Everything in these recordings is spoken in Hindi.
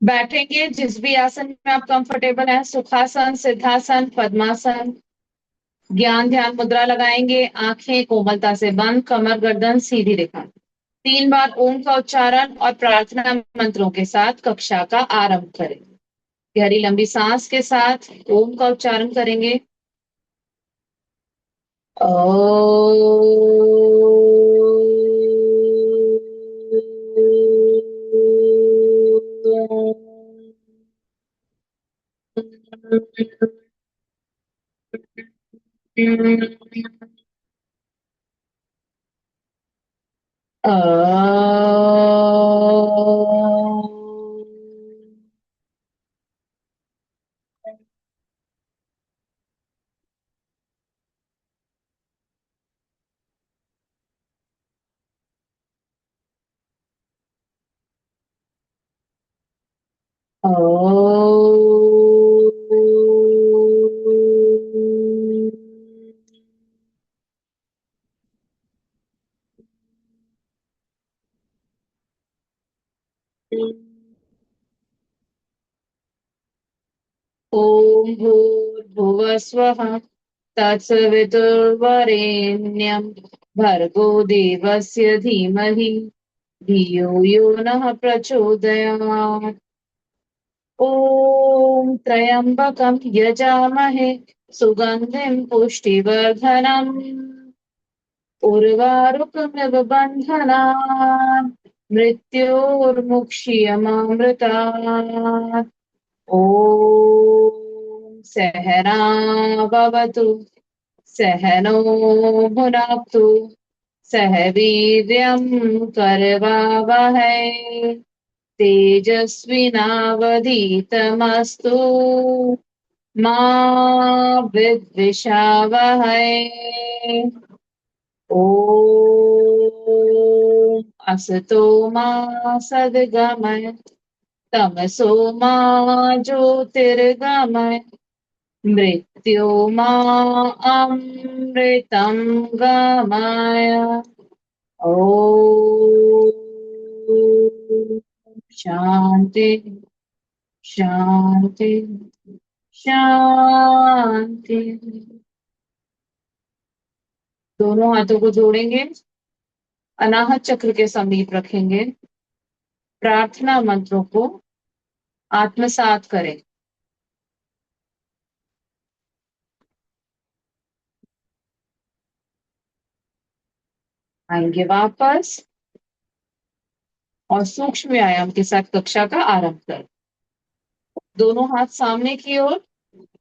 बैठेंगे जिस भी आसन में आप कंफर्टेबल हैं, सुखासन, सिद्धासन, पद्मासन। ज्ञान ध्यान मुद्रा लगाएंगे, आंखें कोमलता से बंद, कमर गर्दन सीधी रेखा। 3 बार ओम का उच्चारण और प्रार्थना मंत्रों के साथ कक्षा का आरंभ करें। गहरी लंबी सांस के साथ ओम का उच्चारण करेंगे। ओम भूर्भुवः स्वः तत्सवितुर्वरेण्यं भर्गो देवस्य धीमहि धियो यो नः प्रचोदयात्। ॐ त्र्यम्बकं यजामहे सुगन्धिं पुष्टिवर्धनम् उर्वारुकमिव बन्धनान् मृत्योर्मुक्षीयमामृतात्। ॐ सहना भवतु, सहनो भुनक्तु, सह वीर्यं करवावहै, तेजस्विनावधीतमस्तु मा विद्विषावहै। ॐ असतो मा सद्गमय, तमसो मा ज्योतिर्गमय, मृत्योर्मा अमृतं गमय। ॐ शांति शांति शांति। दोनों हाथों को जोड़ेंगे, अनाहत चक्र के समीप रखेंगे, प्रार्थना मंत्रों को आत्मसात करें। आएंगे वापस और सूक्ष्म व्यायाम के साथ कक्षा का आरंभ करें। दोनों हाथ सामने की ओर,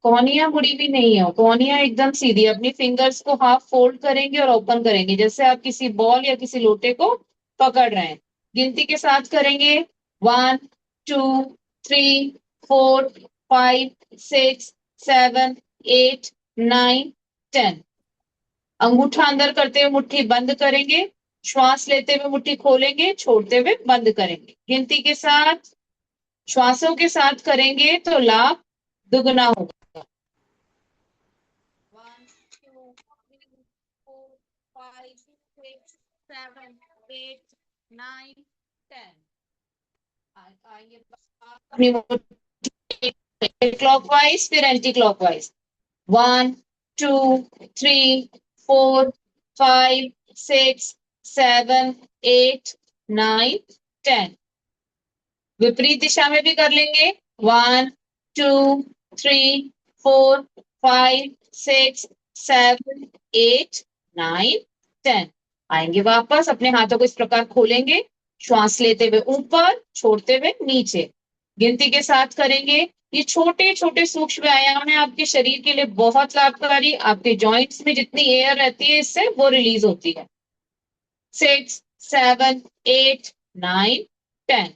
कोहनियां मुड़ी भी नहीं हो, कोहनियां एकदम सीधी। अपनी फिंगर्स को हाफ फोल्ड करेंगे और ओपन करेंगे, जैसे आप किसी बॉल या किसी लोटे को पकड़ रहे हैं। गिनती के साथ करेंगे, 1 2 3 4 5 6 7 8 9 10। अंगूठा अंदर करते हुए मुट्ठी बंद करेंगे, श्वास लेते हुए मुट्ठी खोलेंगे, छोड़ते हुए बंद करेंगे। गिनती के साथ श्वासों के साथ करेंगे तो लाभ दुगना होगा। 1 2 3 4 5 6 7 8 9 10। आइए अपनी क्लॉकवाइज फिर एंटी क्लॉकवाइज। 1 2 3 4 5 6 7 8 9 10। विपरीत दिशा में भी कर लेंगे। 1 2 3 4 5 6 7 8 9 10। आएंगे वापस, अपने हाथों को इस प्रकार खोलेंगे, श्वास लेते हुए ऊपर, छोड़ते हुए नीचे। गिनती के साथ करेंगे। ये छोटे छोटे सूक्ष्म व्यायाम है, आपके शरीर के लिए बहुत लाभकारी। आपके जॉइंट्स में जितनी एयर रहती है इससे वो रिलीज होती है। 6 7 8 9 10।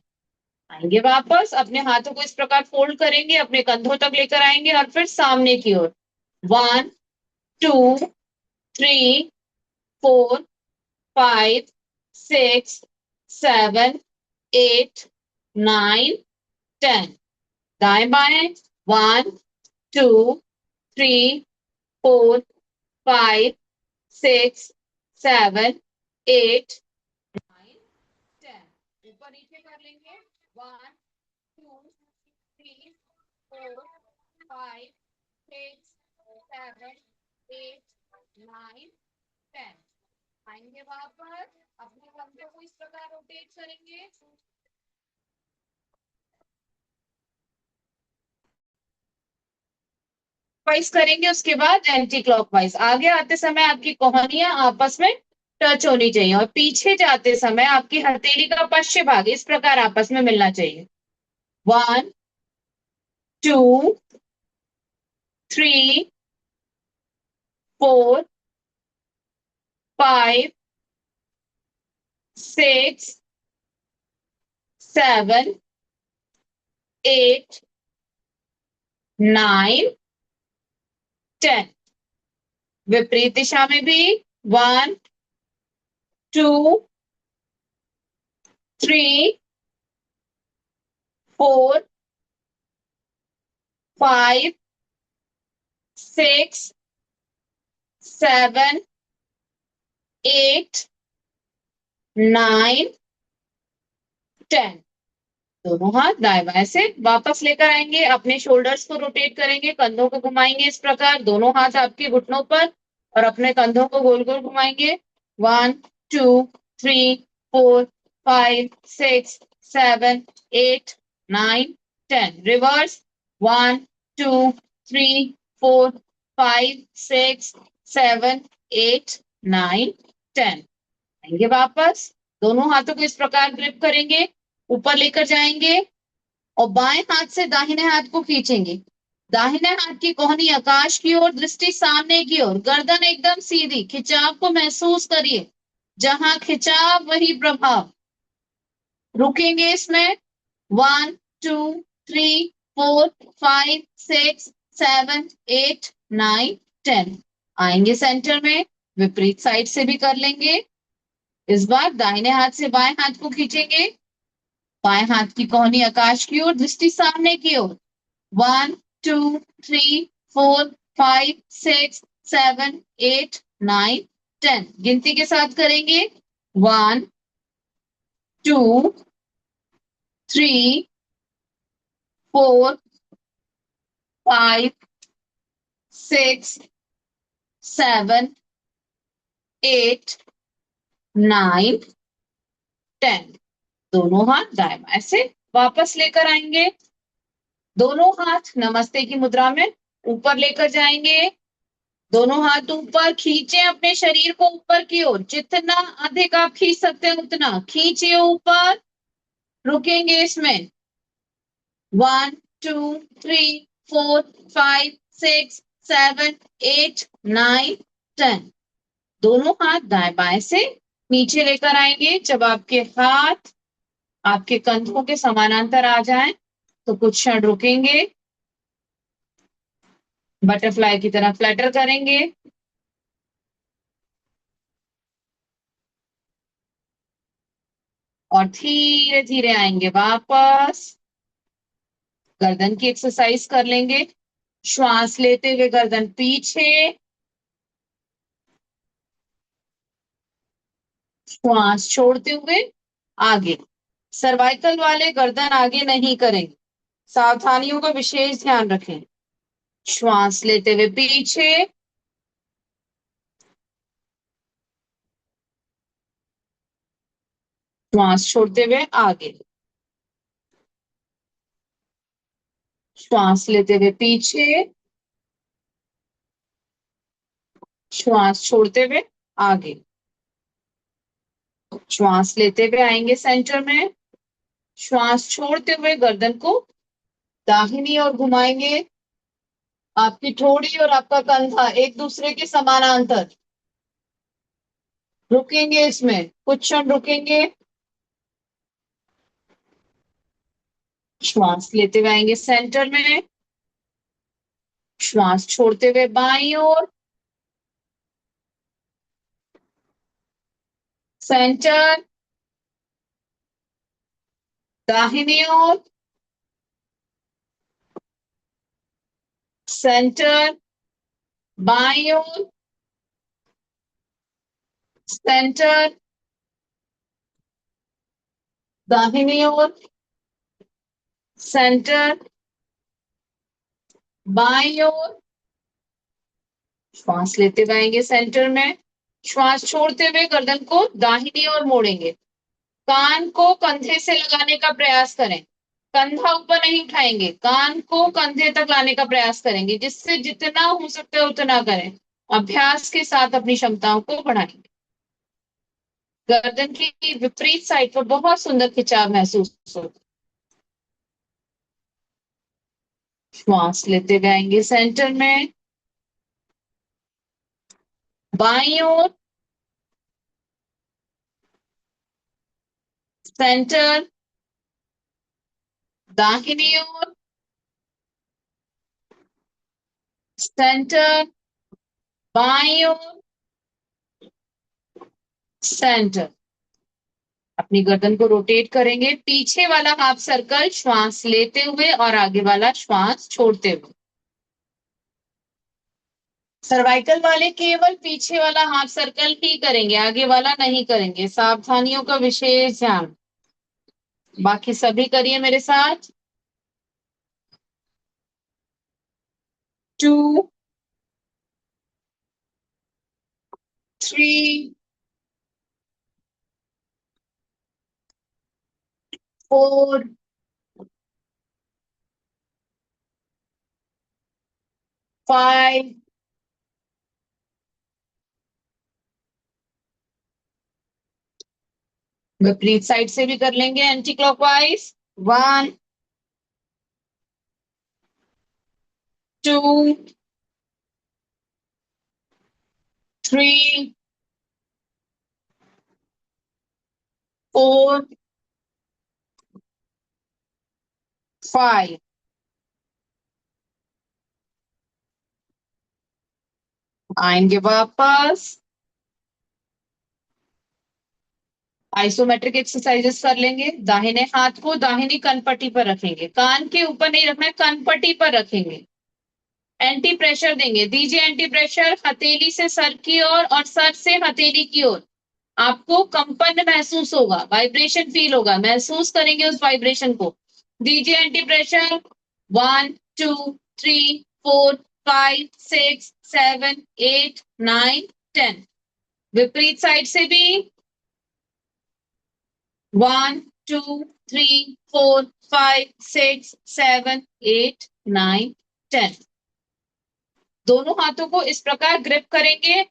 आएंगे वापस, अपने हाथों को इस प्रकार फोल्ड करेंगे, अपने कंधों तक लेकर आएंगे और फिर सामने की ओर। 1 2 3 4 5 6 7 8 9 10। दाएं बाएं। 1 2 3 4 5 6 7 8 9 10। ऊपर नीचे कर लेंगे। 1 2 4 5 6 7 8 9 10। आएंगे वापस, अपने कंधों को इस प्रकार रोटेट करेंगे, वाइज करेंगे, उसके बाद एंटी क्लॉकवाइज। आगे आते समय आपकी कोहनियां आपस में टच होनी चाहिए और पीछे जाते समय आपकी हथेली का पश्चिम भाग इस प्रकार आपस में मिलना चाहिए। 1 2 3 4 5 6 7 8 9 10। विपरीत दिशा में भी 1 2 3 4 5 6 7 8 9 10। दोनों हाथ दाएं बाएं से वापस लेकर आएंगे, अपने शोल्डर्स को रोटेट करेंगे, कंधों को घुमाएंगे इस प्रकार, दोनों हाथ आपके घुटनों पर और अपने कंधों को गोल गोल घुमाएंगे। 1 2 3 4 5 6 7 8 9 10। रिवर्स 1 2 3 4 5 6 7 8 9 10। आएंगे वापस, दोनों हाथों को इस प्रकार ग्रिप करेंगे, ऊपर लेकर जाएंगे और बाएं हाथ से दाहिने हाथ को खींचेंगे। दाहिने हाथ की कोहनी आकाश की ओर, दृष्टि सामने की ओर, गर्दन एकदम सीधी, खिंचाव को महसूस करिए, जहां खिंचाव वही प्रभाव। रुकेंगे इसमें 1 2 3 4 5 6 7 8 9 10। आएंगे सेंटर में, विपरीत साइड से भी कर लेंगे। इस बार दाहिने हाथ से बाएं हाथ को खींचेंगे, बाएं हाथ की कोहनी आकाश की ओर, दृष्टि सामने की ओर। 1 2 3 4 5 6 7 8 9 10। गिनती के साथ करेंगे। 1 2 3 4 5 6 7 8 9 10। दोनों हाथ दाएं बाएं से वापस लेकर आएंगे, दोनों हाथ नमस्ते की मुद्रा में ऊपर लेकर जाएंगे। दोनों हाथ ऊपर खींचे, अपने शरीर को ऊपर की ओर, जितना अधिक आप खींच सकते हैं उतना खींचिए ऊपर। रुकेंगे इसमें 1 2 3 4 5 6 7 8 9 10। दोनों हाथ दाएं बाएं से नीचे लेकर आएंगे। जब आपके हाथ आपके कंधों के समानांतर आ जाएं तो कुछ क्षण रुकेंगे, बटरफ्लाई की तरह फ्लैटर करेंगे और धीरे धीरे आएंगे वापस। गर्दन की एक्सरसाइज कर लेंगे, श्वास लेते हुए गर्दन पीछे, श्वास छोड़ते हुए आगे। सर्वाइकल वाले गर्दन आगे नहीं करेंगे, सावधानियों का विशेष ध्यान रखें। श्वास लेते हुए पीछे, श्वास छोड़ते हुए आगे, श्वास लेते हुए पीछे, श्वास छोड़ते हुए आगे। श्वास लेते हुए आएंगे सेंटर में, श्वास छोड़ते हुए गर्दन को दाहिनी ओर घुमाएंगे। आपकी ठोड़ी और आपका कंधा एक दूसरे के समानांतर। रुकेंगे इसमें, कुछ क्षण रुकेंगे। श्वास लेते हुए आएंगे सेंटर में, श्वास छोड़ते हुए बाईं ओर, सेंटर, दाहिनी ओर, सेंटर, बाईं ओर, सेंटर, दाहिनी ओर, सेंटर, बाईं ओर श्वास लेते हुए आएंगे सेंटर में, श्वास छोड़ते हुए गर्दन को दाहिनी ओर मोड़ेंगे, कान को कंधे से लगाने का प्रयास करें, कंधा ऊपर नहीं उठाएंगे, कान को कंधे तक लाने का प्रयास करेंगे, जिससे जितना हो सकता है उतना करें। अभ्यास के साथ अपनी क्षमताओं को बढ़ाएंगे। गर्दन की विपरीत साइड पर बहुत सुंदर खिंचाव महसूस हो। श्वास लेते हुए आएंगे सेंटर में, बाईं ओर सेंटर, दाहिनी ओर सेंटर, बाईं ओर सेंटर। अपनी गर्दन को रोटेट करेंगे, पीछे वाला हाफ सर्कल श्वास लेते हुए और आगे वाला श्वास छोड़ते हुए। सर्वाइकल वाले केवल पीछे वाला हाफ सर्कल ही करेंगे, आगे वाला नहीं करेंगे। सावधानियों का विशेष ध्यान। बाकी सभी करिए मेरे साथ। 2 3 4 5 विपरीत साइड से भी कर लेंगे एंटी क्लॉकवाइज। 1 2 3 4 5। आएंगे वापस, आइसोमेट्रिक एक्सरसाइजेस कर लेंगे। दाहिने हाथ को दाहिनी कनपट्टी पर रखेंगे, कान के ऊपर नहीं रखना है, कनपट्टी पर रखेंगे। एंटी प्रेशर देंगे, दीजिए एंटी प्रेशर हथेली से सर की ओर और सर से हथेली की ओर। आपको कंपन महसूस होगा, वाइब्रेशन फील होगा, महसूस करेंगे उस वाइब्रेशन को। दीजिए एंटी प्रेशर। 1 2 3 4 5 6 7 8 9 10। विपरीत साइड से भी 1 2 3 4 5 6 7 8 9 10। दोनों हाथों को इस प्रकार ग्रिप करेंगे,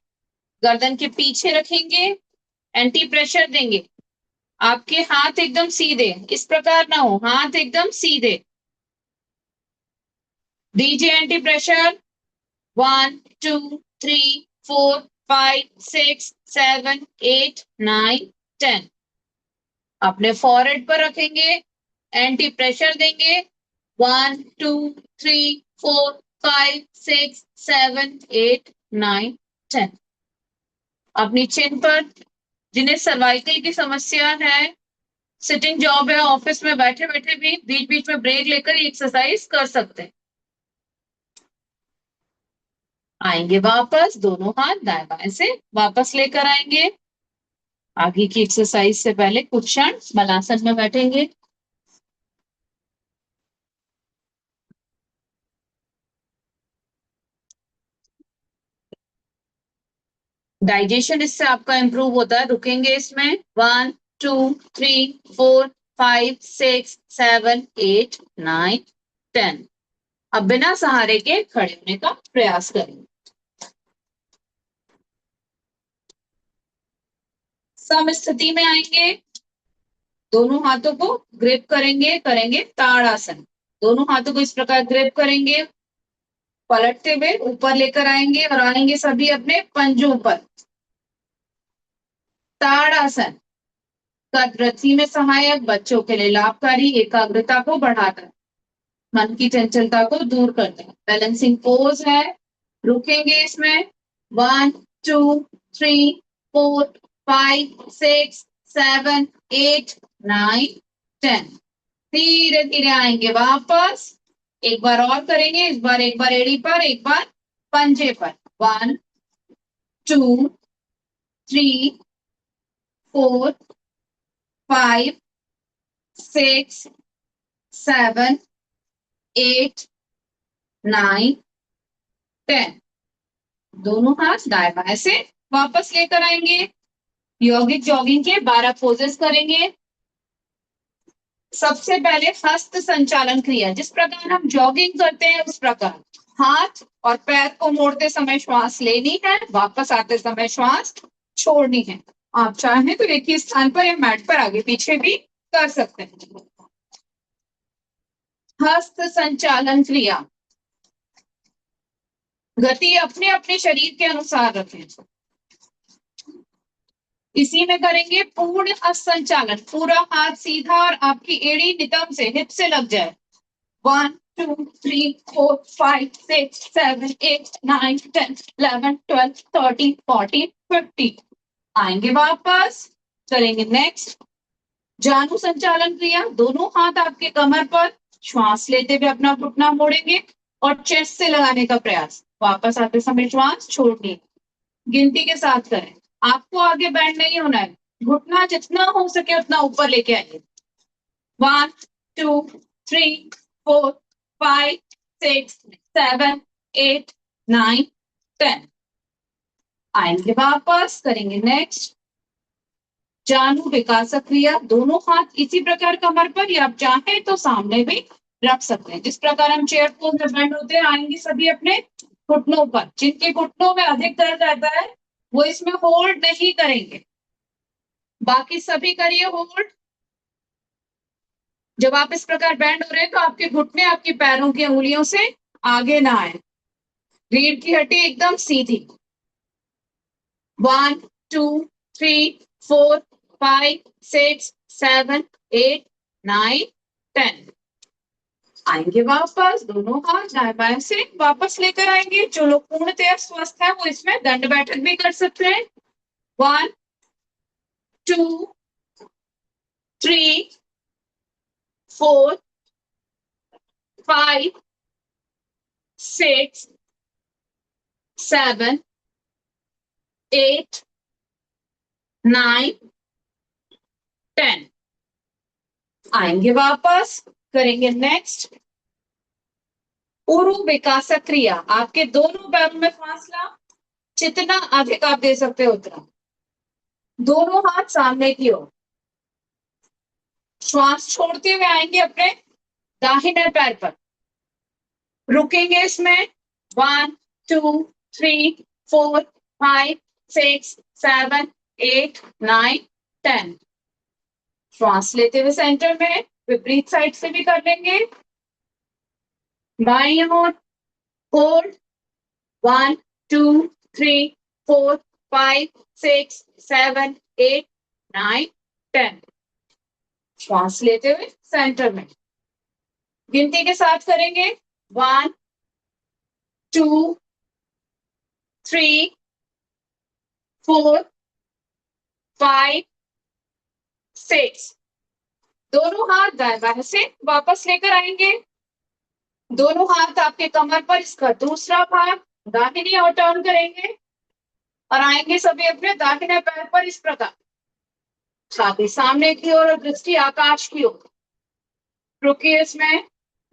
गर्दन के पीछे रखेंगे, एंटी प्रेशर देंगे। आपके हाथ एकदम सीधे, इस प्रकार ना हो, हाथ एकदम सीधे। दीजिए एंटी प्रेशर। 1 2 3 4 5 6 7 8 9 10। अपने फॉरहेड पर रखेंगे, एंटी प्रेशर देंगे। 1 2 3 4 5 6 7 8 9 10। अपनी चिन पर, जिन्हें सर्वाइकल की समस्या है, सिटिंग जॉब है, ऑफिस में बैठे बैठे भी बीच बीच में ब्रेक लेकर ये एक्सरसाइज कर सकते हैं। आएंगे वापस, दोनों हाथ दाएं बाएं से वापस लेकर आएंगे। आगे की एक्सरसाइज से पहले कुछ क्षण मलासन में बैठेंगे। डाइजेशन इससे आपका इंप्रूव होता है। रुकेंगे इसमें। 1 2 3 4 5 6 7 8 9 10। अब बिना सहारे के खड़े होने का प्रयास करेंगे। सम स्थिति में आएंगे, दोनों हाथों को ग्रिप करेंगे, करेंगे ताड़ासन। दोनों हाथों को इस प्रकार ग्रिप करेंगे, पलटते हुए ऊपर लेकर आएंगे और आएंगे सभी अपने पंजों पर। ताड़ासन कद वृद्धि में सहायक, बच्चों के लिए लाभकारी, एकाग्रता को बढ़ाता है, मन की चंचलता को दूर करता है। बैलेंसिंग पोज है। रुकेंगे इसमें। 1 2 3 4 5 6 7 8 9 10। धीरे धीरे आएंगे वापस। एक बार और करेंगे, इस बार एक बार एड़ी पर, एक बार पंजे पर। 1 2 3 4 5 6 7 8 9, 10। दोनों हाथ दाएं बाएं से वापस लेकर आएंगे। यौगिक जॉगिंग के 12 पोजेस करेंगे। सबसे पहले हस्त संचालन क्रिया, जिस प्रकार हम जॉगिंग करते हैं उस प्रकार हाथ और पैर को मोड़ते समय श्वास लेनी है, वापस आते समय श्वास छोड़नी है। आप चाहें तो एक ही स्थान पर या मैट पर आगे पीछे भी कर सकते हैं। हस्त संचालन क्रिया, गति अपने अपने शरीर के अनुसार रखें। इसी में करेंगे पूर्ण हस्त संचालन, पूरा हाथ सीधा और आपकी एड़ी नितंब से हिप से लग जाए। 1, 2, 3, 4, 5, 6, 7, 8, 9, 10, 11, 12, 13, 14, 15। आएंगे वापस, करेंगे नेक्स्ट जानु संचालन क्रिया। दोनों हाथ आपके कमर पर, श्वास लेते हुए अपना घुटना मोड़ेंगे और चेस्ट से लगाने का प्रयास। वापस आते समय श्वास छोड़नी, गिनती के साथ करें। आपको आगे बैंड नहीं होना है, घुटना जितना हो सके उतना ऊपर लेके आइए। 1, 2, 3, 4, 5, 6, 7, 8, 9, 10। आएंगे वापस, करेंगे नेक्स्ट जानु विकासक क्रिया। दोनों हाथ इसी प्रकार कमर पर, या आप चाहें तो सामने भी रख सकते हैं। जिस प्रकार हम चेयर पोज में बैंड होते हैं, आएंगे सभी अपने घुटनों पर। जिनके घुटनों में अधिक दर्द रहता है वो इसमें होल्ड नहीं करेंगे, बाकी सभी करिए होल्ड। जब आप इस प्रकार बैंड हो रहे हैं तो आपके घुटने आपके पैरों की उंगलियों से आगे ना आए, रीढ़ की हड्डी एकदम सीधी। 1, 2, 3, 4, 5, 6, 7, 8, 9, 10। आएंगे वापस, दोनों हाथ दाएं बाएं से वापस लेकर आएंगे। जो लोग पूर्णतया स्वस्थ है वो इसमें दंड बैठक भी कर सकते हैं। 1, 2, 3, 4, 5, 6, 7, 8, 9, 10। आएंगे वापस, करेंगे नेक्स्ट उरु विकासक क्रिया। आपके दोनों पैरों में फासला जितना अधिक आप दे सकते हो उतना। दोनों हाथ सामने की ओर, श्वास छोड़ते हुए आएंगे अपने दाहिने पैर पर, रुकेंगे इसमें। 1, 2, 3, 4, 5, 6, 7, 8, 9, 10। श्वास लेते हुए सेंटर में, विपरीत साइड से भी कर लेंगे। बाईं ओर होल्ड। 1, 2, 3, 4, 5, 6, 7, 8, 9, 10। श्वास लेते हुए सेंटर में, गिनती के साथ करेंगे। 1, 2, 3, 4, 5, 6। दोनों हाथ दाएं बाएं से वापस लेकर आएंगे। दोनों हाथ आपके कमर पर, इसका दूसरा भाग दाहिनी ओर टर्न करेंगे और आएंगे सभी अपने दाहिने पैर पर इस प्रकार, छाती सामने की ओर और दृष्टि आकाश की ओर। रुकिए इसमें।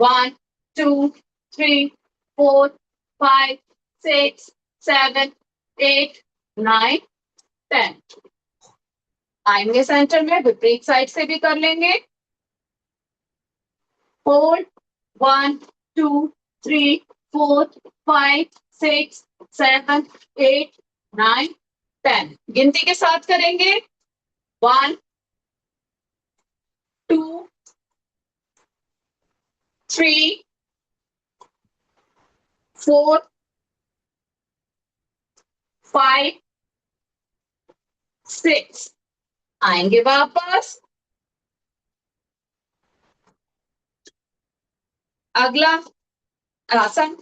1, 2, 3, 4, 5, 6, 7, 8, 9, 10। आएंगे सेंटर में, विपरीत साइड से भी कर लेंगे। होल्ड। 1, 2, 3, 4, 5, 6, 7, 8, 9, 10। गिनती के साथ करेंगे। 1, 2, 3, 4, 5, 6। आएंगे वापस। अगला आसन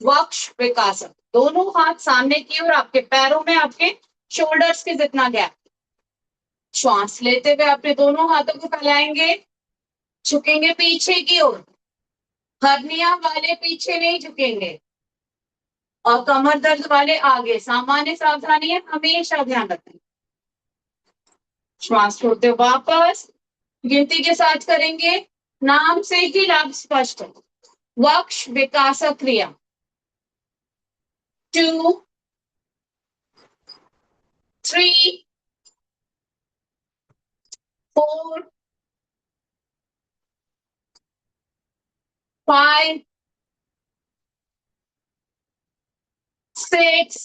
वक्ष विकासन। दोनों हाथ सामने की ओर, आपके पैरों में आपके शोल्डर्स के जितना गैप। श्वास लेते हुए अपने दोनों हाथों को फैलाएंगे, झुकेंगे पीछे की ओर। हर्निया वाले पीछे नहीं झुकेंगे और कमर दर्द वाले आगे। सामान्य सावधानी है, हमेशा ध्यान रखें। श्वास छोड़ते वापस, गिनती के साथ करेंगे। नाम से ही लाभ स्पष्ट है। वक्ष विकास क्रिया। 2 3 4 5 6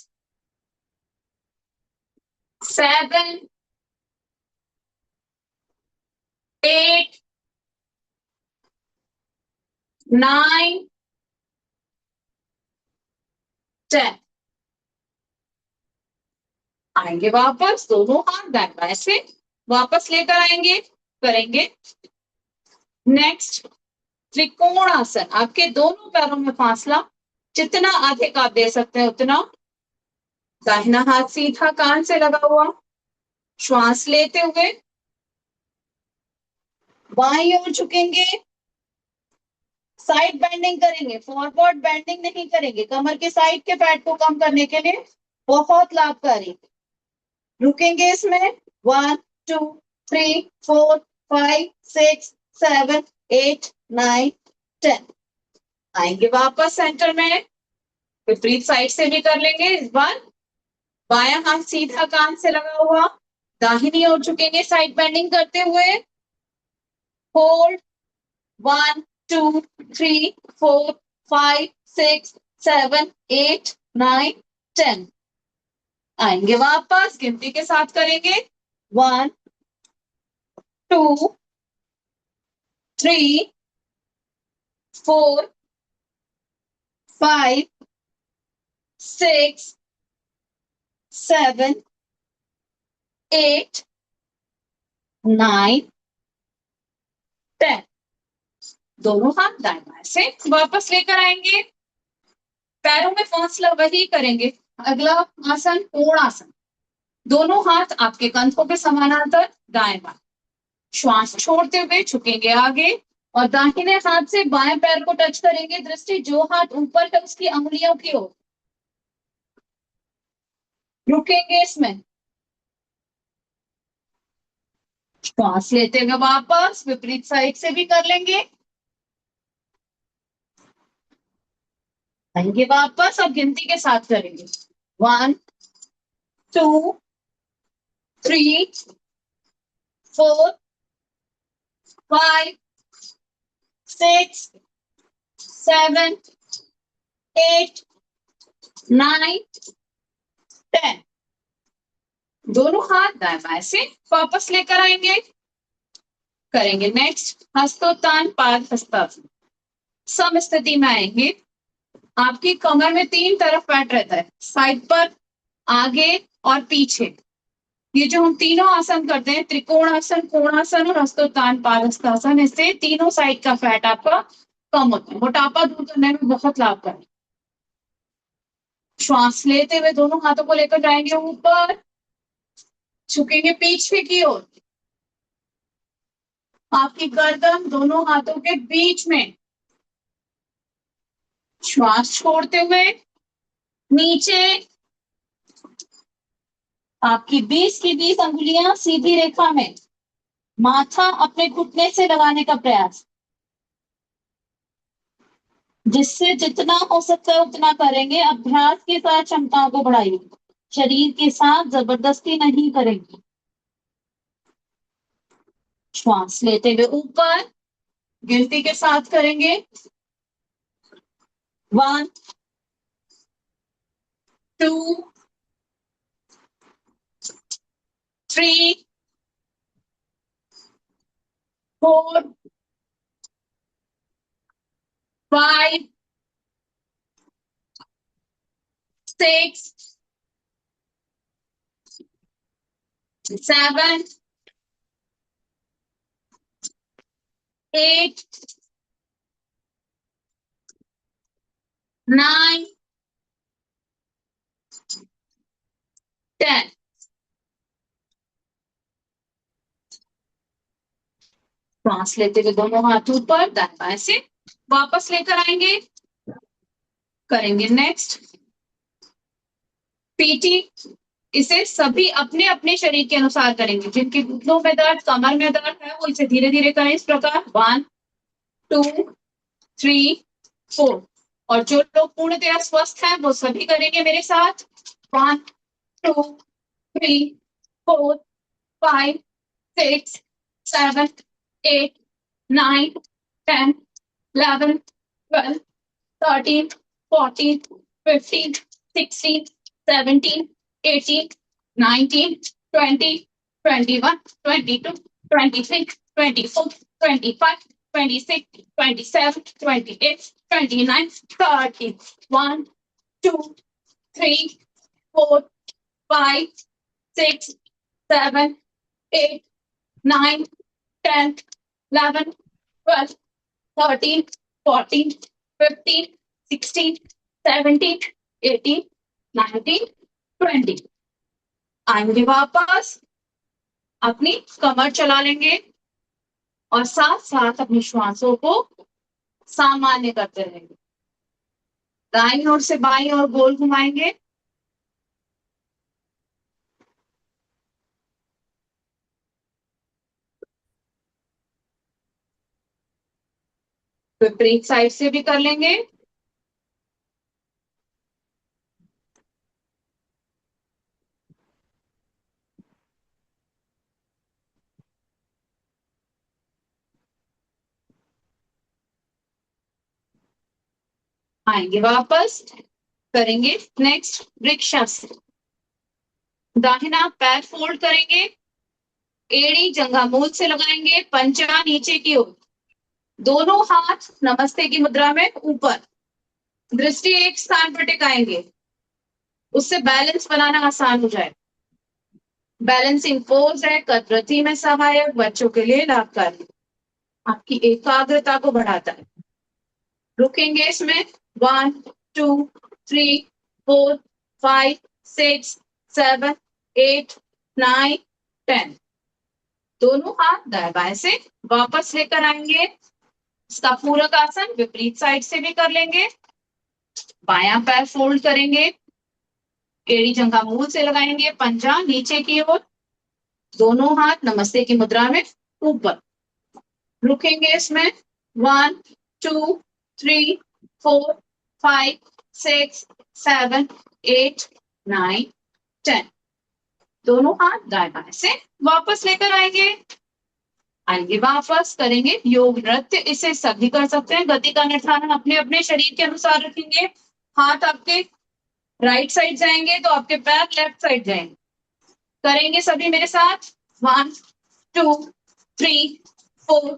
7 8 9 10। आएंगे वापस, दोनों हाथ दाएं बाएं से वापस लेकर आएंगे, करेंगे नेक्स्ट त्रिकोण आसन। आपके दोनों पैरों में फासला जितना अधिक आप दे सकते हैं उतना। दाहिना हाथ सीधा कान से लगा हुआ, श्वास लेते हुए बाईं ओर झुकेंगे, साइड बेंडिंग करेंगे, फॉरवर्ड बेंडिंग नहीं करेंगे। कमर के साइड के फैट को कम करने के लिए बहुत लाभकारी। रुकेंगे इसमें 1 2 3 4 5 6 7 8 9 10। आएंगे वापस सेंटर में, विपरीत साइड से भी कर लेंगे। इस बार बायां हाथ सीधा कान से लगा हुआ, दाहिनी ओर झुकेंगे साइड बेंडिंग करते हुए। होल्ड 1 2 3 4 5 6 7 8 9 10। आएंगे वापस, गिनती के साथ करेंगे 1 2 3 4 5 6 7 8 9 10। दोनों हाथ दाएं बाएं से वापस लेकर आएंगे, पैरों में फासला वही करेंगे। अगला आसन कोण आसन। दोनों हाथ आपके कंधों के समानांतर दाएं बाएं, श्वास छोड़ते हुए झुकेंगे आगे और दाहिने हाथ से बाएं पैर को टच करेंगे। दृष्टि जो हाथ ऊपर है उसकी अंगुलियों की ओर। रुकेंगे इसमें, श्वास लेते हुए वापस विपरीत साइड से भी कर लेंगे। आएंगे वापस, अब गिनती के साथ करेंगे 1 2 3 4 5 6 7 8 9 10। दोनों हाथ दाएं बाएं से वापस लेकर आएंगे, करेंगे नेक्स्ट हस्तोत्तान पाद हस्तासन। सम स्थिति में आएंगे, आपकी कमर में 3 तरफ फैट रहता है, साइड पर, आगे और पीछे। ये जो हम तीनों आसन करते हैं, त्रिकोणासन, कोणासन और हस्तोत्तान पाद हस्तासन, इससे तीनों साइड का फैट आपका कम होता है, मोटापा दूर करने में बहुत लाभकारी। श्वास लेते हुए दोनों हाथों को लेकर जाएंगे ऊपर, झुकेंगे पीछे की ओर, आपकी गर्दन दोनों हाथों के बीच में, श्वास छोड़ते हुए नीचे, आपकी 20 की 20 अंगुलियां सीधी रेखा में, माथा अपने घुटने से लगाने का प्रयास, जिससे जितना हो सकता है उतना करेंगे। अभ्यास के साथ क्षमताओं को बढ़ाइए, शरीर के साथ जबरदस्ती नहीं करेंगे। श्वास लेते हुए ऊपर, गिनती के साथ करेंगे 1 2 3 4 5 6 7 8 9 10। श्वास लेते हुए दोनों हाथ ऊपर, दाएं बाएं से वापस लेकर आएंगे, करेंगे नेक्स्ट पीटी। इसे सभी अपने अपने शरीर के अनुसार करेंगे, जिनके घुटनों में दर्द, कमर में दर्द है, वो इसे धीरे धीरे करें इस प्रकार 1 2 3 4। और जो लोग पूर्णतया स्वस्थ हैं वो सभी करेंगे मेरे साथ। 1 2 3 4 5 6 7 8 9 10 11 12 13 14 15 16 17 18 19 20 21 22 23 24 25 26 27 28 29 30 1 2 3 4 5 6 7 8 9 10 11 12 13 14 15 16 17 18 19 20। आएंगे वापस, अपनी कमर चला लेंगे और साथ साथ अपनी श्वासों को सामान्य करते रहेंगे। दाईं ओर से बाईं ओर गोल घुमाएंगे। विपरीत साइड से भी कर लेंगे। आएंगे वापस, करेंगे नेक्स्ट वृक्षासन। दाहिना पैर फोल्ड करेंगे, एड़ी जंघामूल से लगाएंगे, पंजा नीचे की ओर, दोनों हाथ नमस्ते की मुद्रा में ऊपर, दृष्टि एक स्थान पर टिकाएंगे, उससे बैलेंस बनाना आसान हो जाए। बैलेंसिंग पोज है, कदवृद्धि में सहायक, बच्चों के लिए लाभकारी, आपकी एकाग्रता को बढ़ाता है। रुकेंगे इसमें। 1 2 3 4 5 6 7 8 9 10। दोनों हाथ दाएं बाएं से वापस लेकर आएंगे। इसका पूरक आसन विपरीत साइड से भी कर लेंगे। बायां पैर फोल्ड करेंगे, एड़ी जंघामूल से लगाएंगे, पंजा नीचे की ओर, दोनों हाथ नमस्ते की मुद्रा में ऊपर। रुकेंगे इसमें। 1 2 3 4 5 6 7 8 9 10। दोनों हाथ दाएं बाएं से वापस लेकर आएंगे। आएंगे वापस, करेंगे योग नृत्य। इसे सभी कर सकते हैं। गति का निर्धारण अपने अपने शरीर के अनुसार रखेंगे। हाथ आपके राइट साइड जाएंगे तो आपके पैर लेफ्ट साइड जाएंगे। करेंगे सभी मेरे साथ। 1 2 3 4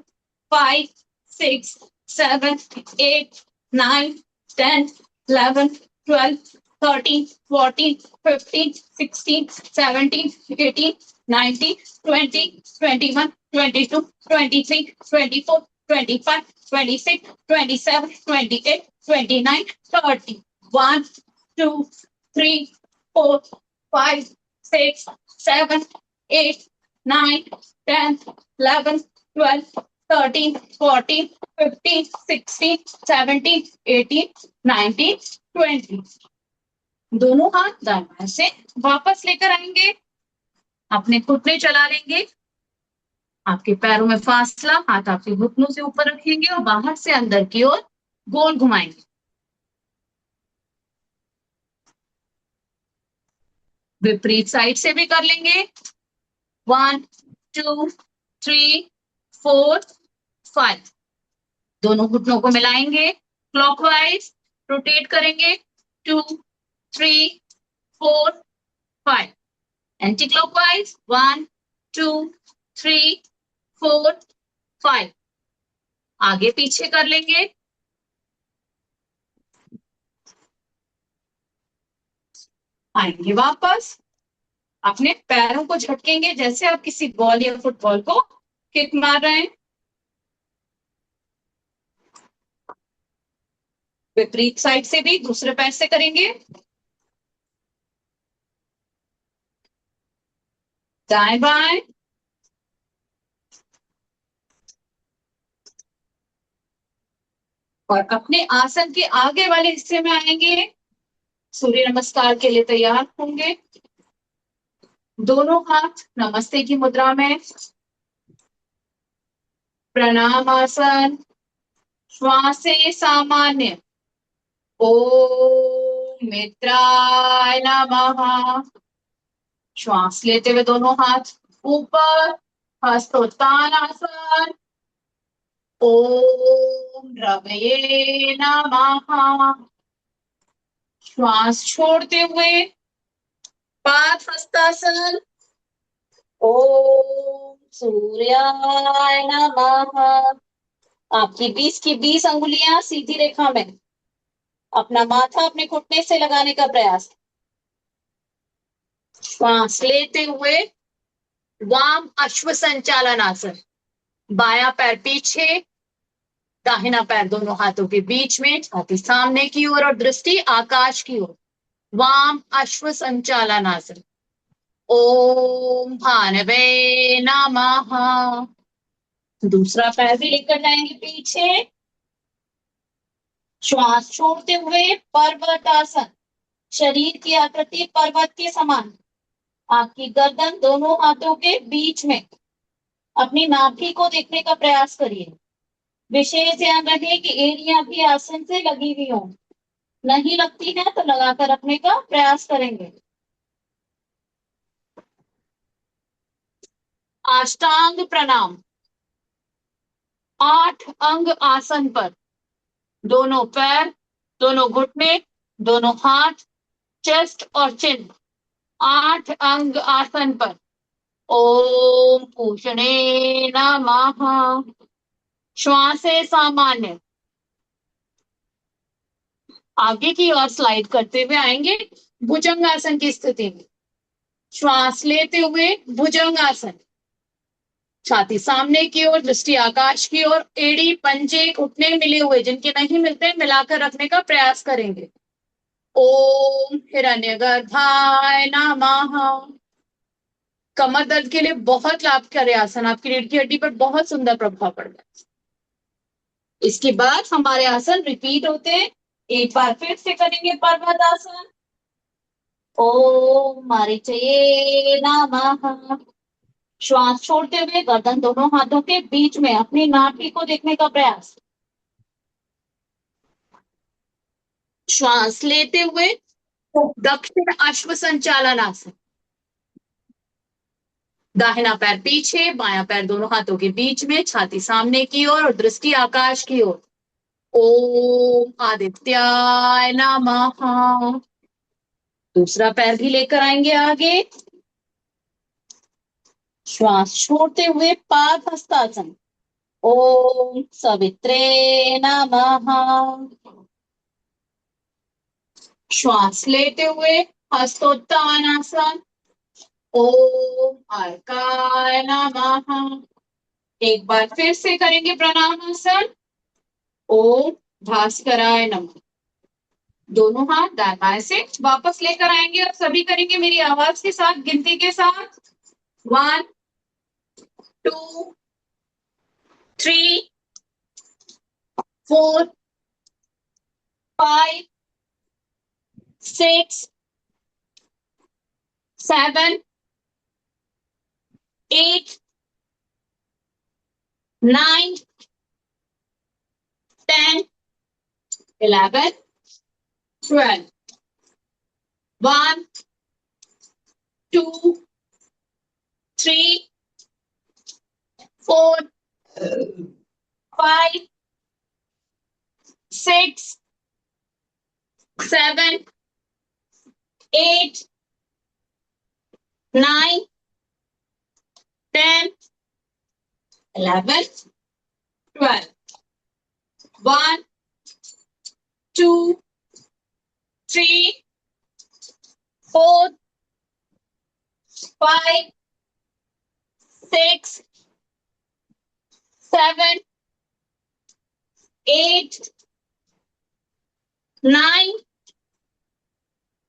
5 6 7 8 9 10 11 12 13 14 15 16 17 18 19 20 21 22 23 24 25 26 27 28 29 30। 1 2 3 4 5 6 7 8 9 10 11 12 13 14 15 16 17 18 19 20। दोनों हाथ दाएं बाएं से वापस लेकर आएंगे। अपने घुटने चला लेंगे, आपके पैरों में फासला, हाथ आपके घुटनों से ऊपर रखेंगे और बाहर से अंदर की ओर गोल घुमाएंगे। विपरीत साइड से भी कर लेंगे। 1 2 3 4 5। दोनों घुटनों को मिलाएंगे, क्लॉकवाइज रोटेट करेंगे। 2 3 4 5। Anti clockwise 1 2 3 4 5। आगे पीछे कर लेंगे। आएंगे वापस, अपने पैरों को झटकेंगे जैसे आप किसी बॉल या फुटबॉल को किक मार रहे हैं। विपरीत साइड से भी दूसरे पैर से करेंगे। दाएं बाएं, और अपने आसन के आगे वाले हिस्से में आएंगे। सूर्य नमस्कार के लिए तैयार होंगे। दोनों हाथ नमस्ते की मुद्रा में, प्रणाम आसन, श्वासे सामान्य। ओम मित्राय नमः। श्वास लेते हुए दोनों हाथ ऊपर, हस्तोत्तानासन। ओम रवये नमः। श्वास छोड़ते हुए पाद हस्तासन। ओम सूर्याय नमः। आपकी 20 की 20 अंगुलियां सीधी रेखा में, अपना माथा अपने घुटने से लगाने का प्रयास। श्वास लेते हुए वाम अश्व संचालन आसन। बायां पैर पीछे, दाहिना पैर दोनों हाथों के बीच में, छाती सामने की ओर और दृष्टि आकाश की ओर। वाम अश्व संचालन आसन। ओम भानवे नमः। दूसरा पैर भी लेकर जाएंगे पीछे। श्वास छोड़ते हुए पर्वत आसन। शरीर की आकृति पर्वत के समान, आपकी गर्दन दोनों हाथों के बीच में, अपनी नाभि को देखने का प्रयास करिए। विशेष ध्यान रखिए कि एड़ियां भी आसन से लगी हुई हो, नहीं लगती है तो लगाकर रखने का प्रयास करेंगे। अष्टांग प्रणाम। 8 अंग आसन पर, दोनों पैर, दोनों घुटने, दोनों हाथ, चेस्ट और चिन, 8 अंग आसन पर। ओम पूषणे नमः। श्वासे सामान्य। आगे की ओर स्लाइड करते हुए आएंगे भुजंगासन की स्थिति में। श्वास लेते हुए भुजंगासन। छाती सामने की ओर, दृष्टि आकाश की ओर, एड़ी पंजे घुटने मिले हुए, जिनके नहीं मिलते मिलाकर रखने का प्रयास करेंगे। ओम हिरण्यगर्भाय नमः। कमर दर्द के लिए बहुत लाभकारी आसन, आपकी रीढ़ की हड्डी पर बहुत सुंदर प्रभाव पड़ता है। इसके बाद हमारे आसन रिपीट होते हैं। एक बार फिर से करेंगे पर्वतासन। ओम मारीचये नमः। श्वास छोड़ते हुए गर्दन दोनों हाथों के बीच में, अपनी नाभि को देखने का प्रयास। श्वास लेते हुए दक्षिण अश्व संचालन आसन। दाहिना पैर पीछे, बायां पैर दोनों हाथों के बीच में, छाती सामने की ओर और दृष्टि आकाश की ओर। ओम आदित्याय नमः। दूसरा पैर भी लेकर आएंगे आगे। श्वास छोड़ते हुए पाद हस्तासन। ओम सवित्रे नमः। श्वास लेते हुए हस्तोत्तानासन। ओम अर्काय नमः। एक बार फिर से करेंगे प्रणामासन। ओम भास्कराय नमः। दोनों हाथ दाएं बाएं से वापस लेकर आएंगे और सभी करेंगे मेरी आवाज के साथ, गिनती के साथ। 1 2 3 4 5 6 7 8 9 10 11 12 1 2 3 4 5 6 7 8 9 10 11 12 1 2 3 4 5 6 7 8 9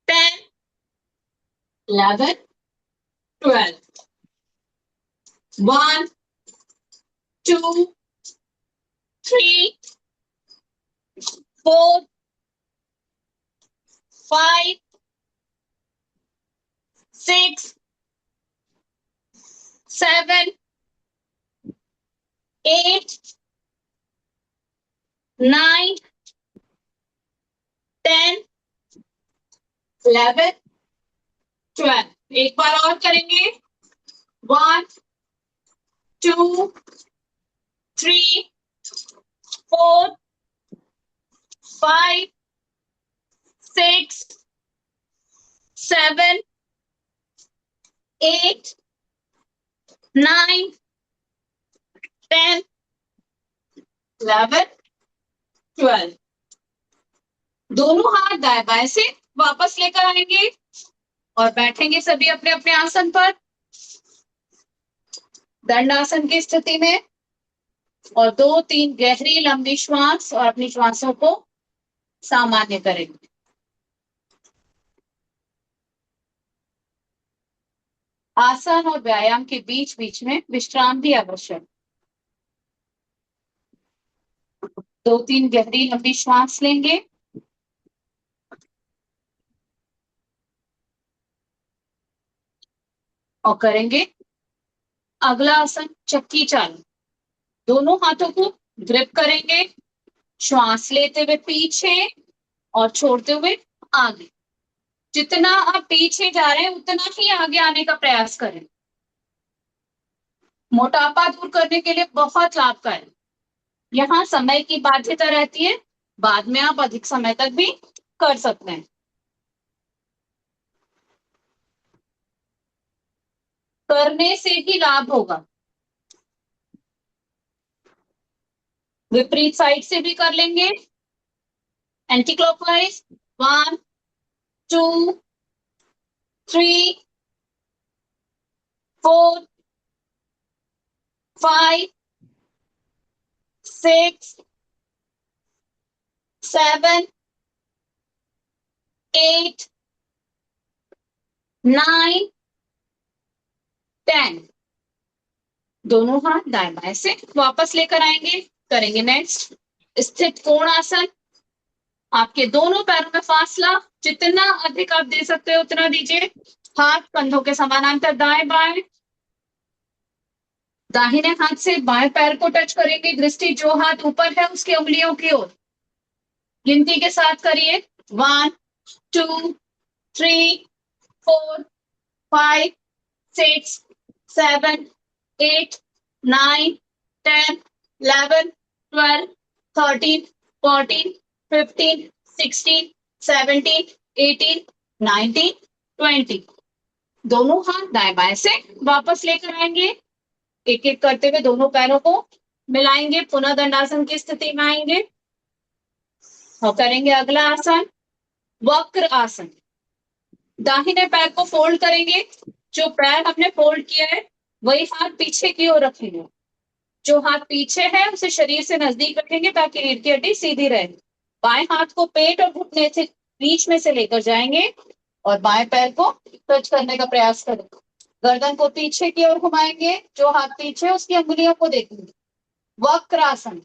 10 11 12 1 2 3 4 5 6 7 8 9, 10, 11, 12। एक बार और करेंगे। 1, 2, 3, 4, 5, 6, 7, 8, 9, 10, 11, 12। दोनों हाथ दाएं बाएं से वापस लेकर आएंगे और बैठेंगे सभी अपने अपने आसन पर, दंडासन की स्थिति में। और 2-3 गहरी लंबी श्वास और अपनी श्वासों को सामान्य करेंगे। आसन और व्यायाम के बीच बीच में विश्राम भी आवश्यक। 2-3 गहरी लंबी श्वास लेंगे और करेंगे अगला आसन चक्की चाल। दोनों हाथों को ग्रिप करेंगे, श्वास लेते हुए पीछे और छोड़ते हुए आगे। जितना आप पीछे जा रहे हैं उतना ही आगे आने का प्रयास करें। मोटापा दूर करने के लिए बहुत लाभकारी। यहाँ समय की बाध्यता रहती है, बाद में आप अधिक समय तक भी कर सकते हैं। करने से ही लाभ होगा। विपरीत साइड से भी कर लेंगे। Anti clockwise. 1, 2, 3, 4, 5, 6, 7, 8, 9, 10। दोनों हाथ दाएं बाएं से वापस लेकर आएंगे। करेंगे नेक्स्ट स्थित कोणासन। आपके दोनों पैरों में फासला जितना अधिक आप दे सकते हो उतना दीजिए। हाथ कंधों के समानांतर दाएं बाएं। दाहिने हाथ से बाएं पैर को टच करेंगे। दृष्टि जो हाथ ऊपर है उसकी उंगलियों की ओर। गिनती के साथ करिए। 1, 2, 3, 4, 5, 6, 7, 8, 9, 10, 11, 12, 13, 14, 15, 16, 17, 18, 19, 20। दोनों हाथ दाएं बाएं से वापस लेकर आएंगे। एक एक करते हुए दोनों पैरों को मिलाएंगे, पुनः दंडासन की स्थिति में आएंगे और करेंगे अगला आसन वक्र आसन। दाहिने पैर को फोल्ड करेंगे। जो पैर हमने फोल्ड किया है वही हाथ पीछे की ओर रखेंगे। जो हाथ पीछे है उसे शरीर से नजदीक रखेंगे ताकि रीढ़ की हड्डी सीधी रहे। बाएं हाथ को पेट और घुटने से बीच में से लेकर जाएंगे और बाएं पैर को टच करने का प्रयास करें। गर्दन को पीछे की ओर घुमाएंगे। जो हाथ पीछे उसकी अंगुलियों को देखेंगे। वक्र आसन।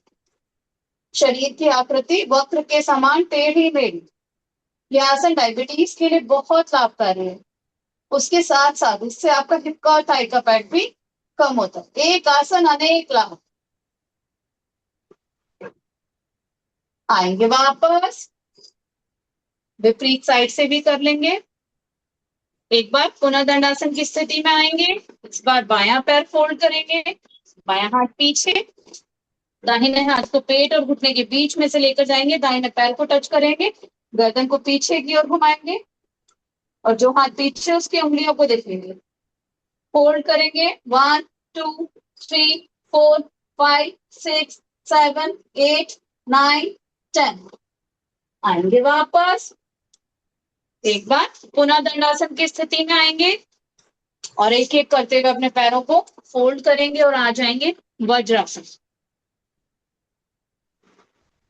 शरीर की आकृति वक्र के समान टेढ़ी मेढ़ी। यह आसन डायबिटीज के लिए बहुत लाभकारी है। उसके साथ साथ इससे आपका हिप का और थाई का फैट भी कम होता है। एक आसन अनेक लाभ। आएंगे वापस। विपरीत साइड से भी कर लेंगे। एक बार पुनः दंडासन की स्थिति में आएंगे। इस बार बायां पैर फोल्ड करेंगे। बायां हाथ पीछे। दाहिने हाथ को पेट और घुटने के बीच में से लेकर जाएंगे। दाहिने पैर को टच करेंगे। गर्दन को पीछे की ओर घुमाएंगे और जो हाथ पीछे उसकी उंगलियों को देखेंगे। फोल्ड करेंगे। 1, 2, 3, 4, 5, 6, 7, 8, 9, 10। आएंगे वापस। एक बार पुनः दंडासन की स्थिति में आएंगे और एक एक करते हुए अपने पैरों को फोल्ड करेंगे और आ जाएंगे वज्रासन।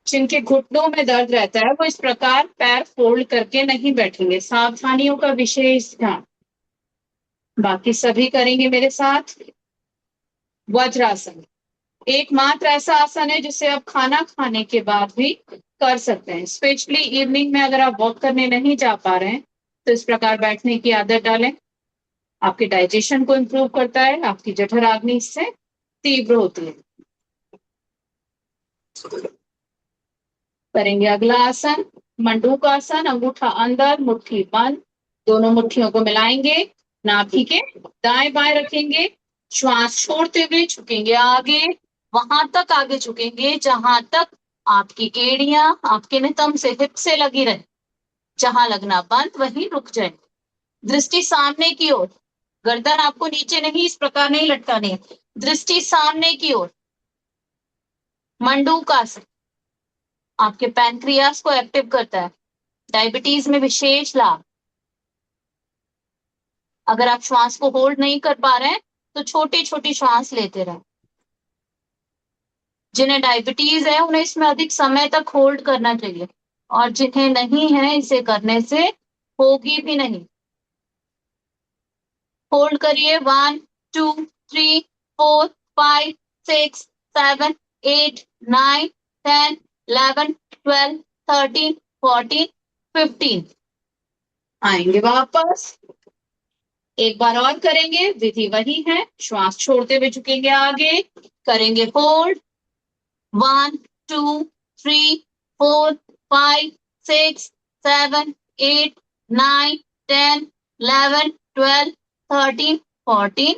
जिनके घुटनों में दर्द रहता है वो इस प्रकार पैर फोल्ड करके नहीं बैठेंगे। सावधानियों का विशेष ध्यान। बाकी सभी करेंगे मेरे साथ। वज्रासन एकमात्र ऐसा आसन है जिसे आप खाना खाने के बाद भी कर सकते हैं। स्पेशली इवनिंग में अगर आप वॉक करने नहीं जा पा रहे हैं तो इस प्रकार बैठने की आदत डालें। आपके डाइजेशन को इंप्रूव करता है। आपकी जठराग्नि इससे तीव्र होती है। करेंगे अगला आसन मंडूकासन, अंगूठा अंदर मुट्ठी बंद, दोनों मुट्ठियों को मिलाएंगे, नाभि के दाएं बाएं रखेंगे, श्वास छोड़ते हुए झुकेंगे आगे, वहां तक आगे झुकेंगे जहां तक आपकी एड़ियां आपके नितंब से हिप से लगी रहे, जहां लगना बंद वहीं रुक जाए। दृष्टि सामने की ओर, गर्दन आपको नीचे नहीं इस प्रकार नहीं लटकानी है, दृष्टि सामने की ओर। मंडूकासन आपके पैंक्रियास को एक्टिव करता है, डायबिटीज में विशेष लाभ। अगर आप श्वास को होल्ड नहीं कर पा रहे हैं तो छोटी छोटी श्वास लेते रहें। जिन्हें डायबिटीज है उन्हें इसमें अधिक समय तक होल्ड करना चाहिए, और जिन्हें नहीं है इसे करने से होगी भी नहीं। होल्ड करिए 1 2 3 4 5 6 7 8 9 10 11 12 13 14 15। आएंगे वापस, एक बार और करेंगे, विधि वही है, श्वास छोड़ते हुए झुकेंगे आगे, करेंगे होल्ड 1 2 3 4 5 6 7 8 9 10 11 12 13 14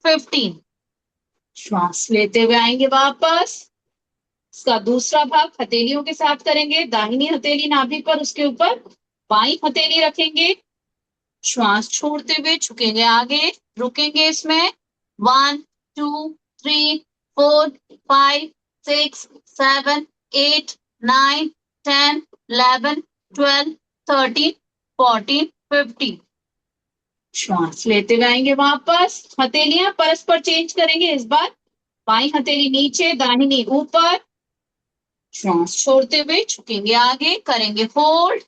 15। श्वास लेते हुए आएंगे वापस। इसका दूसरा भाग हथेलियों के साथ करेंगे, दाहिनी हथेली नाभि पर, उसके ऊपर बाईं हथेली रखेंगे, श्वास छोड़ते हुए झुकेंगे आगे, रुकेंगे इसमें 1 2 3 4 5 6 7 8 9 10 11 12 13 14 15। श्वास लेते हुए आएंगे वापस, हथेलियां परस्पर चेंज करेंगे, इस बार बाईं हथेली नीचे दाहिनी ऊपर, श्वास छोड़ते हुए झुकेंगे आगे, करेंगे होल्ड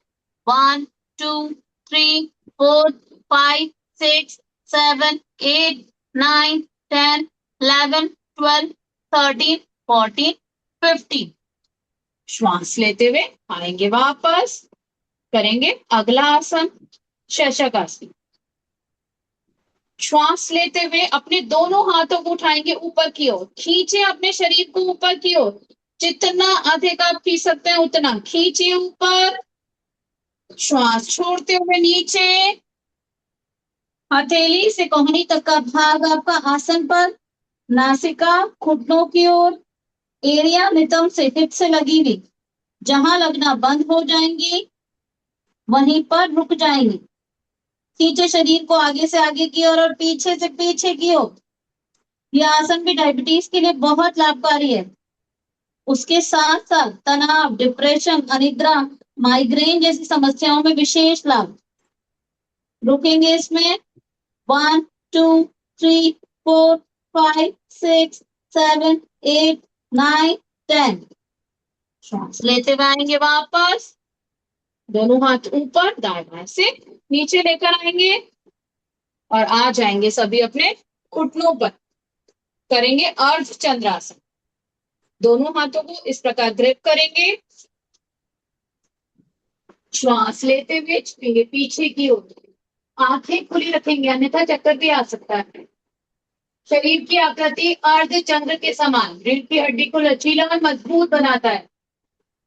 1 2 3 4 5 6 7 8 9 10 11 12 13 14 15। श्वास लेते हुए आएंगे वापस, करेंगे अगला आसन शशक आसन। श्वास लेते हुए अपने दोनों हाथों को उठाएंगे ऊपर की ओर, खींचे अपने शरीर को ऊपर की ओर, जितना अधिक आप खींच सकते हैं उतना खींचिए ऊपर, श्वास छोड़ते हुए नीचे, हथेली से कोहनी तक का भाग आपका आसन पर, नासिका घुटनों की ओर, एरिया नितंब से हिप से लगी हुई, जहां लगना बंद हो जाएंगी वहीं पर रुक जाएंगी। खींचे शरीर को आगे से आगे की ओर और पीछे से पीछे की ओर। यह आसन भी डायबिटीज के लिए बहुत लाभकारी है। उसके साथ साथ तनाव, डिप्रेशन, अनिद्रा, माइग्रेन जैसी समस्याओं में विशेष लाभ। रुकेंगे इसमें 1 2 3 4 5 6 7 8 9 10। श्वास लेते हुए आएंगे वापस, दोनों हाथ ऊपर, दाएं बाएं से नीचे लेकर आएंगे और आ जाएंगे सभी अपने घुटनों पर, करेंगे अर्ध चंद्रासन। दोनों हाथों को इस प्रकार ग्रिप करेंगे, श्वास लेते हुए झुकेंगे पीछे की ओर, आंखें खुली रखेंगे अन्यथा चक्कर भी आ सकता है। शरीर की आकृति अर्ध चंद्र के समान रीढ़ की हड्डी को लचीला और मजबूत बनाता है।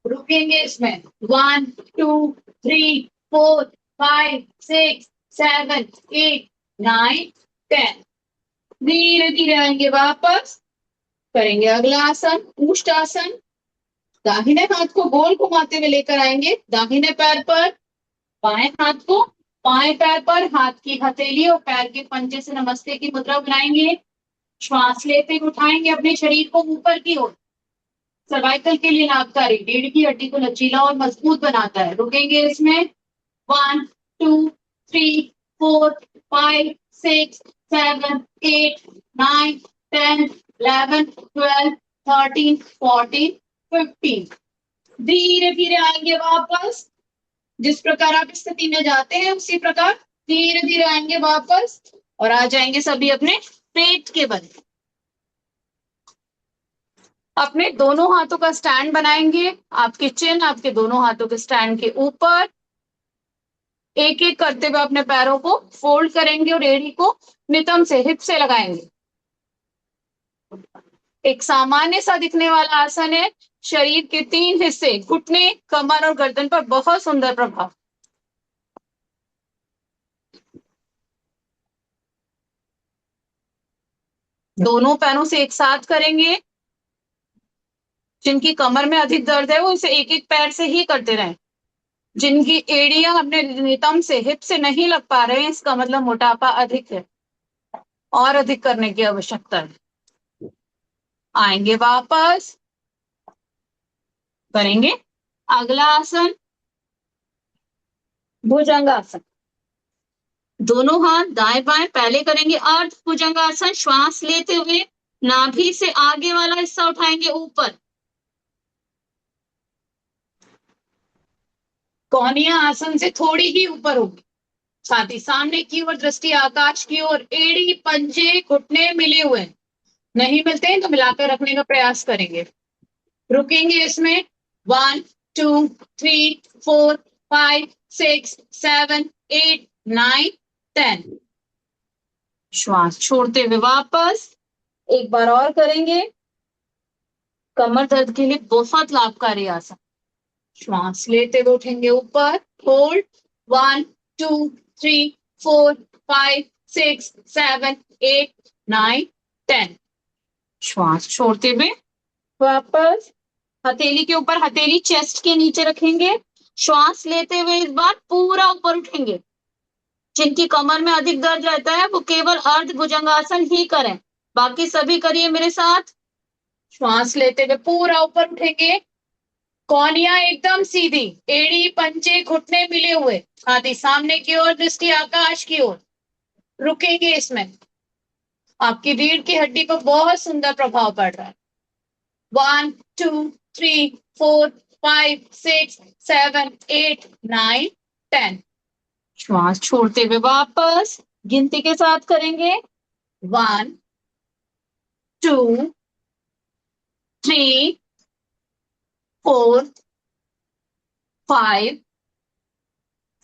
रुकेंगे इसमें 1 2 3 4 5 6 7 8 9 10। धीरे धीरे आएंगे वापस, करेंगे अगला आसन ऊष्ट आसन। दाहिने हाथ को गोल घुमाते हुए लेकर आएंगे दाहिने पैर पर, बाएं हाथ को बाएं पैर पर, हाथ की हथेली और पैर के पंजे से नमस्ते की मुद्रा बनाएंगे। श्वास लेते हुए उठाएंगे अपने शरीर को ऊपर की ओर, सर्वाइकल के लिए लाभकारी, रीढ़ की हड्डी को लचीला और मजबूत बनाता है। रुकेंगे इसमें 1 2 3 4 5 6 7 8 9 10 11 12 13 14 15। धीरे धीरे आएंगे वापस, जिस प्रकार आप इस स्थिति में जाते हैं उसी प्रकार धीरे धीरे आएंगे वापस और आ जाएंगे सभी अपने पेट के बल। अपने दोनों हाथों का स्टैंड बनाएंगे, आपके चिन्ह आपके दोनों हाथों के स्टैंड के ऊपर, एक एक करते हुए अपने पैरों को फोल्ड करेंगे और एड़ी को नितंब से हिप से लगाएंगे। एक सामान्य सा दिखने वाला आसन है। शरीर के 3 हिस्से, घुटने, कमर और गर्दन पर बहुत सुंदर प्रभाव। दोनों पैरों से एक साथ करेंगे। जिनकी कमर में अधिक दर्द है वो इसे एक एक पैर से ही करते रहें। जिनकी एड़ियां अपने नितंब से, हिप से नहीं लग पा रहे हैं, इसका मतलब मोटापा अधिक है और अधिक करने की आवश्यकता है। आएंगे वापस, करेंगे अगला आसन, भुजंगासन। दोनों हाथ दाएं बाएं, पहले करेंगे अर्ध भुजंगासन। श्वास लेते हुए नाभि से आगे वाला हिस्सा उठाएंगे ऊपर। कोहनियां आसन से थोड़ी ही ऊपर होगी। छाती सामने की ओर, दृष्टि आकाश की ओर। एड़ी, पंजे, घुटने मिले हुए नहीं मिलते हैं तो मिलाकर रखने का प्रयास करेंगे। रुकेंगे इसमें। 1 2 3 4 5 6 7 8 9 10। श्वास छोड़ते हुए वापस एक बार और करेंगे। कमर दर्द के लिए बहुत लाभकारी आसन। श्वास लेते हुए उठेंगे ऊपर। होल्ड। 1 2 3 4 5 6 7 8 9 10। श्वास छोड़ते हुए वापस हथेली के ऊपर, हथेली चेस्ट के नीचे रखेंगे। श्वास लेते हुए इस बार पूरा ऊपर उठेंगे। जिनकी कमर में अधिक दर्द रहता है वो केवल अर्ध भुजंगासन ही करें, बाकी सभी करिए मेरे साथ। श्वास लेते हुए पूरा ऊपर उठेंगे। कोहनियां एकदम सीधी, एड़ी, पंजे, घुटने मिले हुए, छाती सामने की ओर, दृष्टि आकाश की ओर। रुकेंगे इसमें। आपकी रीढ़ की हड्डी पर बहुत सुंदर प्रभाव पड़ रहा है। 1 2 3 4 5 6 7 8 9 10। श्वास छोड़ते हुए वापस गिनती के साथ करेंगे। 1 2 3 4 5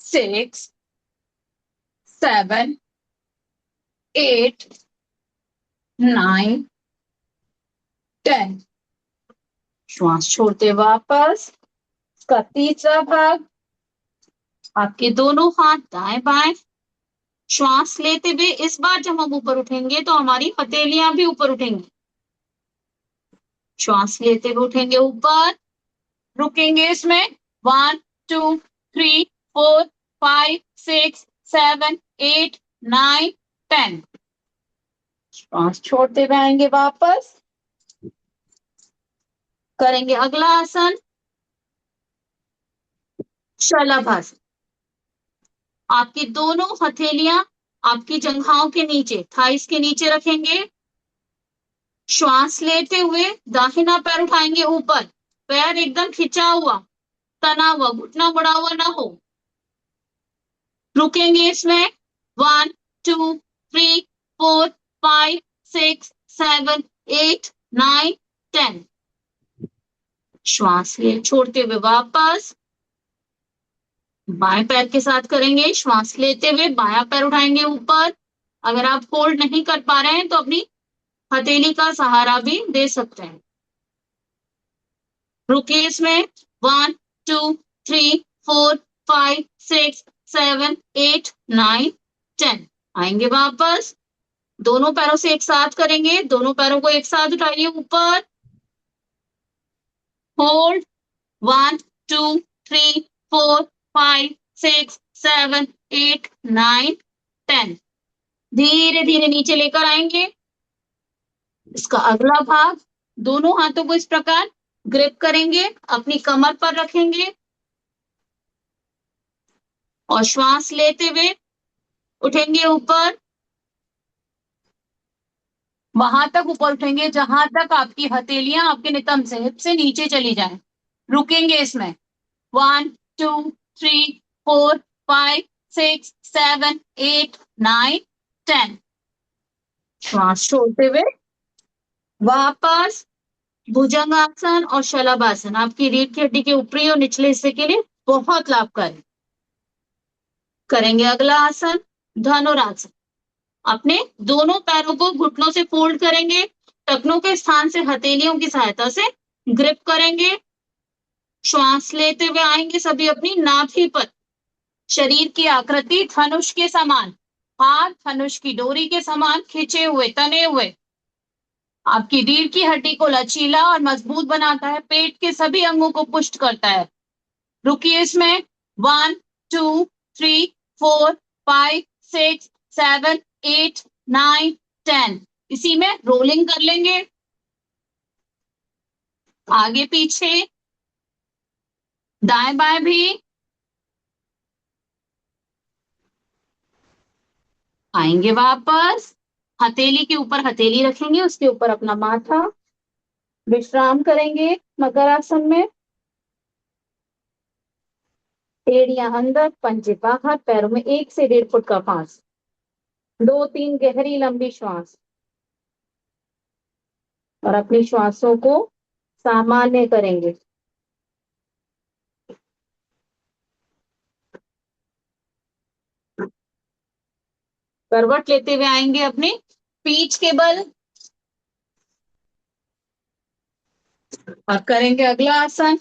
6 7 8 9 10। श्वास छोड़ते वापस इसका तीसरा भाग। आपके दोनों हाथ दाएं बाएं। श्वास लेते हुए इस बार जब हम ऊपर उठेंगे तो हमारी हथेलियां भी ऊपर उठेंगी। श्वास लेते हुए उठेंगे ऊपर। रुकेंगे इसमें। 1 2 3 4 5 6 7 8 9 10। श्वास छोड़ते हुए आएंगे वापस, करेंगे अगला आसन, शलभासन। आपकी दोनों हथेलियां आपकी जंघाओं के नीचे, थाइस के नीचे रखेंगे। श्वास लेते हुए दाहिना पैर उठाएंगे ऊपर। पैर एकदम खिंचा हुआ, तना हुआ, घुटना मुड़ा हुआ ना हो। रुकेंगे इसमें। 1 2 3 4 5 6 7 8 9 10। श्वास ले छोड़ते हुए वापस बाएं पैर के साथ करेंगे। श्वास लेते हुए बायां पैर उठाएंगे ऊपर। अगर आप होल्ड नहीं कर पा रहे हैं तो अपनी हथेली का सहारा भी दे सकते हैं। रुकिए इसमें। 1 2 3 4 5 6 7 8 9 10। आएंगे वापस, दोनों पैरों से एक साथ करेंगे। दोनों पैरों को एक साथ उठाइए ऊपर। होल्ड। 1 2 3 4 5 6 7 8 9 10। धीरे धीरे नीचे लेकर आएंगे। इसका अगला भाग, दोनों हाथों को इस प्रकार ग्रिप करेंगे, अपनी कमर पर रखेंगे और श्वास लेते हुए उठेंगे ऊपर। वहां तक ऊपर उठेंगे जहां तक आपकी हथेलियां आपके नितंब से, हिप से नीचे चली जाएं। रुकेंगे इसमें। 1 2 3 4 5 6 7 8 9 10। श्वास छोड़ते हुए वापस भुजंगासन और शलभासन आपकी रीढ़ की हड्डी के ऊपरी और निचले हिस्से के लिए बहुत लाभकारी। करेंगे अगला आसन, धनुरासन। अपने दोनों पैरों को घुटनों से फोल्ड करेंगे। टखनों के स्थान से हथेलियों की सहायता से ग्रिप करेंगे। श्वास लेते हुए आएंगे सभी अपनी नाभि पर। शरीर की आकृति धनुष के समान, हाथ धनुष की डोरी के समान खिंचे हुए, तने हुए। आपकी रीढ़ की हड्डी को लचीला और मजबूत बनाता है, पेट के सभी अंगों को पुष्ट करता है। रुकिए इसमें। 1 2 3 4 5 6 7 8 9 10। इसी में रोलिंग कर लेंगे, आगे पीछे, दाएं बाएं भी। आएंगे वापस, हथेली के ऊपर हथेली रखेंगे, उसके ऊपर अपना माथा, विश्राम करेंगे मकर आसन में। एड़ियां अंदर, पंजे बाहर, पैरों में 1 से 1.5 फुट का फांस। 2-3 गहरी लंबी श्वास और अपनी श्वासों को सामान्य करेंगे। करवट लेते हुए आएंगे अपने पीठ के बल और करेंगे अगला आसन,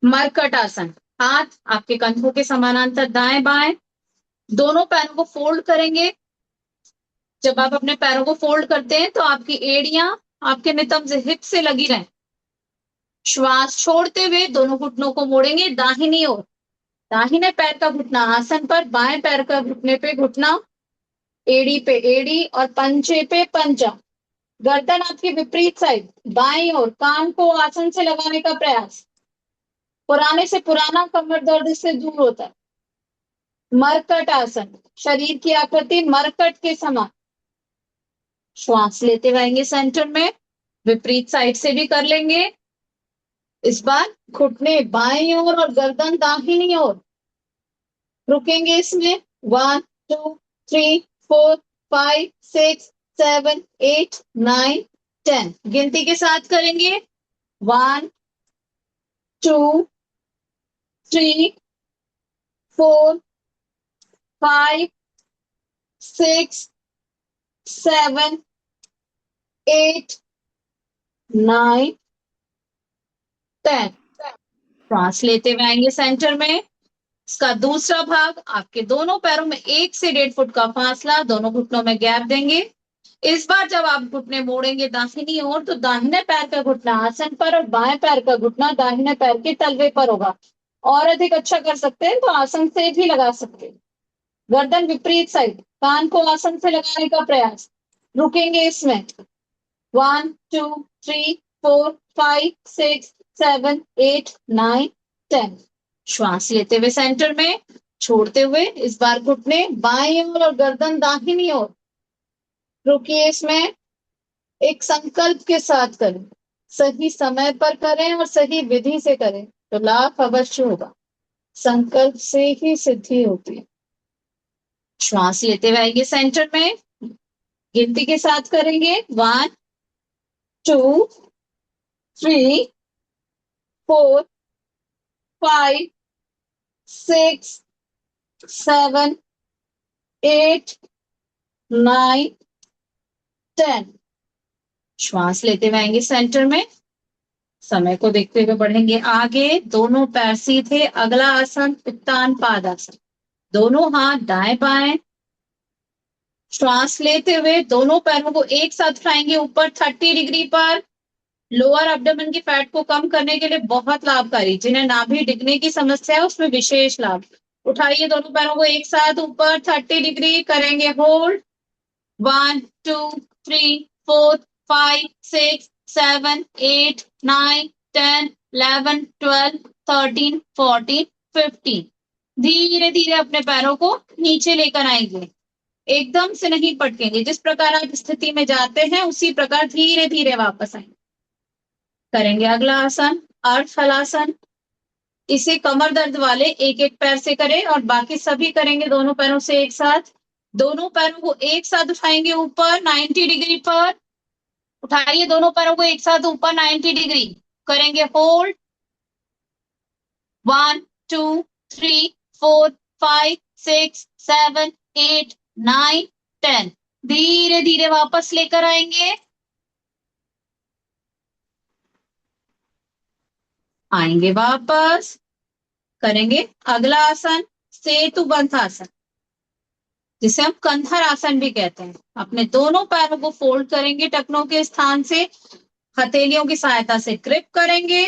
मरकट आसन। हाथ आपके कंधों के समानांतर दाएं बाएं, दोनों पैरों को फोल्ड करेंगे। जब आप अपने पैरों को फोल्ड करते हैं तो आपकी एड़ियां आपके नितंब से हिप से लगी रहें। श्वास छोड़ते हुए दोनों घुटनों को मोड़ेंगे दाहिनी ओर। दाहिने पैर का घुटना आसन पर, बाएं पैर का घुटने पे घुटना, एड़ी पे एड़ी और पंजे पे पंजा। गर्दन आपकी विपरीत साइड, बाईं ओर, कान को आसन से लगाने का प्रयास। पुराने से पुराना कमर दर्द से दूर होता है। मरकट आसन, शरीर की आकृति मरकट के समान। श्वास लेते हुए सेंटर में, विपरीत साइड से भी कर लेंगे। इस बार घुटने बाईं ओर और गर्दन दाहिनी ओर। रुकेंगे इसमें। 1 2 3 4 5 6 7 8 9 10 गिनती के साथ करेंगे। 1 2 3 4 5 6 7 8 9 10। श्वास लेते हुए आएंगे सेंटर में। इसका दूसरा भाग, आपके दोनों पैरों में 1 से 1.5 फुट का फासला, दोनों घुटनों में गैप देंगे। इस बार जब आप घुटने मोड़ेंगे दाहिनी ओर तो दाहिने पैर का घुटना आसन पर और बाएं पैर का घुटना दाहिने पैर के तलवे पर होगा। और अधिक अच्छा कर सकते हैं तो आसन से भी लगा सकते हैं। गर्दन विपरीत साइड, कान को आसन से लगाने का प्रयास। रुकेंगे इसमें। 1 2 3 4 5 6 7 8 9 10। श्वास लेते हुए सेंटर में, छोड़ते हुए इस बार घुटने बाईं ओर और गर्दन दाहिनी ओर। रुकिए इसमें। एक संकल्प के साथ करें, सही समय पर करें और सही विधि से करें तो लाभ अवश्य होगा। संकल्प से ही सिद्धि होती है। श्वास लेते हुए आएंगे सेंटर में, गिनती के साथ करेंगे। 1 2 3 4 5 6 7 8 9 10। श्वास लेते हुए आएंगे सेंटर में, समय को देखते हुए बढ़ेंगे आगे। दोनों पैर सीधे, अगला आसन उत्तान पादासन। दोनों हाथ दाएं बाएं। श्वास लेते हुए दोनों पैरों को एक साथ उठाएंगे ऊपर 30 डिग्री पर। लोअर एब्डोमेन की फैट को कम करने के लिए बहुत लाभकारी, जिन्हें नाभि डिगने की समस्या है उसमें विशेष लाभ। उठाइए दोनों पैरों को एक साथ ऊपर 30 डिग्री, करेंगे होल्ड। 1 2 3 4 5 6 7 8 9 10 11 12 13 14 15। धीरे धीरे अपने पैरों को नीचे लेकर आएंगे, एकदम से नहीं पटकेंगे। जिस प्रकार आप स्थिति में जाते हैं उसी प्रकार धीरे धीरे वापस आएंगे। करेंगे अगला आसन, अर्ध हलासन। इसे कमर दर्द वाले एक एक पैर से करें और बाकी सभी करेंगे दोनों पैरों से एक साथ। दोनों पैरों को एक साथ उठाएंगे ऊपर 90 डिग्री पर। उठाइए दोनों पैरों को एक साथ ऊपर 90 डिग्री, करेंगे होल्ड। 1 2 3 4 5 6 7 8 9 10। धीरे धीरे वापस लेकर आएंगे, आएंगे वापस, करेंगे अगला आसन, सेतु बंध आसन, जिसे हम कंधर आसन भी कहते हैं। अपने दोनों पैरों को फोल्ड करेंगे टखनों के स्थान से, हथेलियों की सहायता से ग्रिप करेंगे,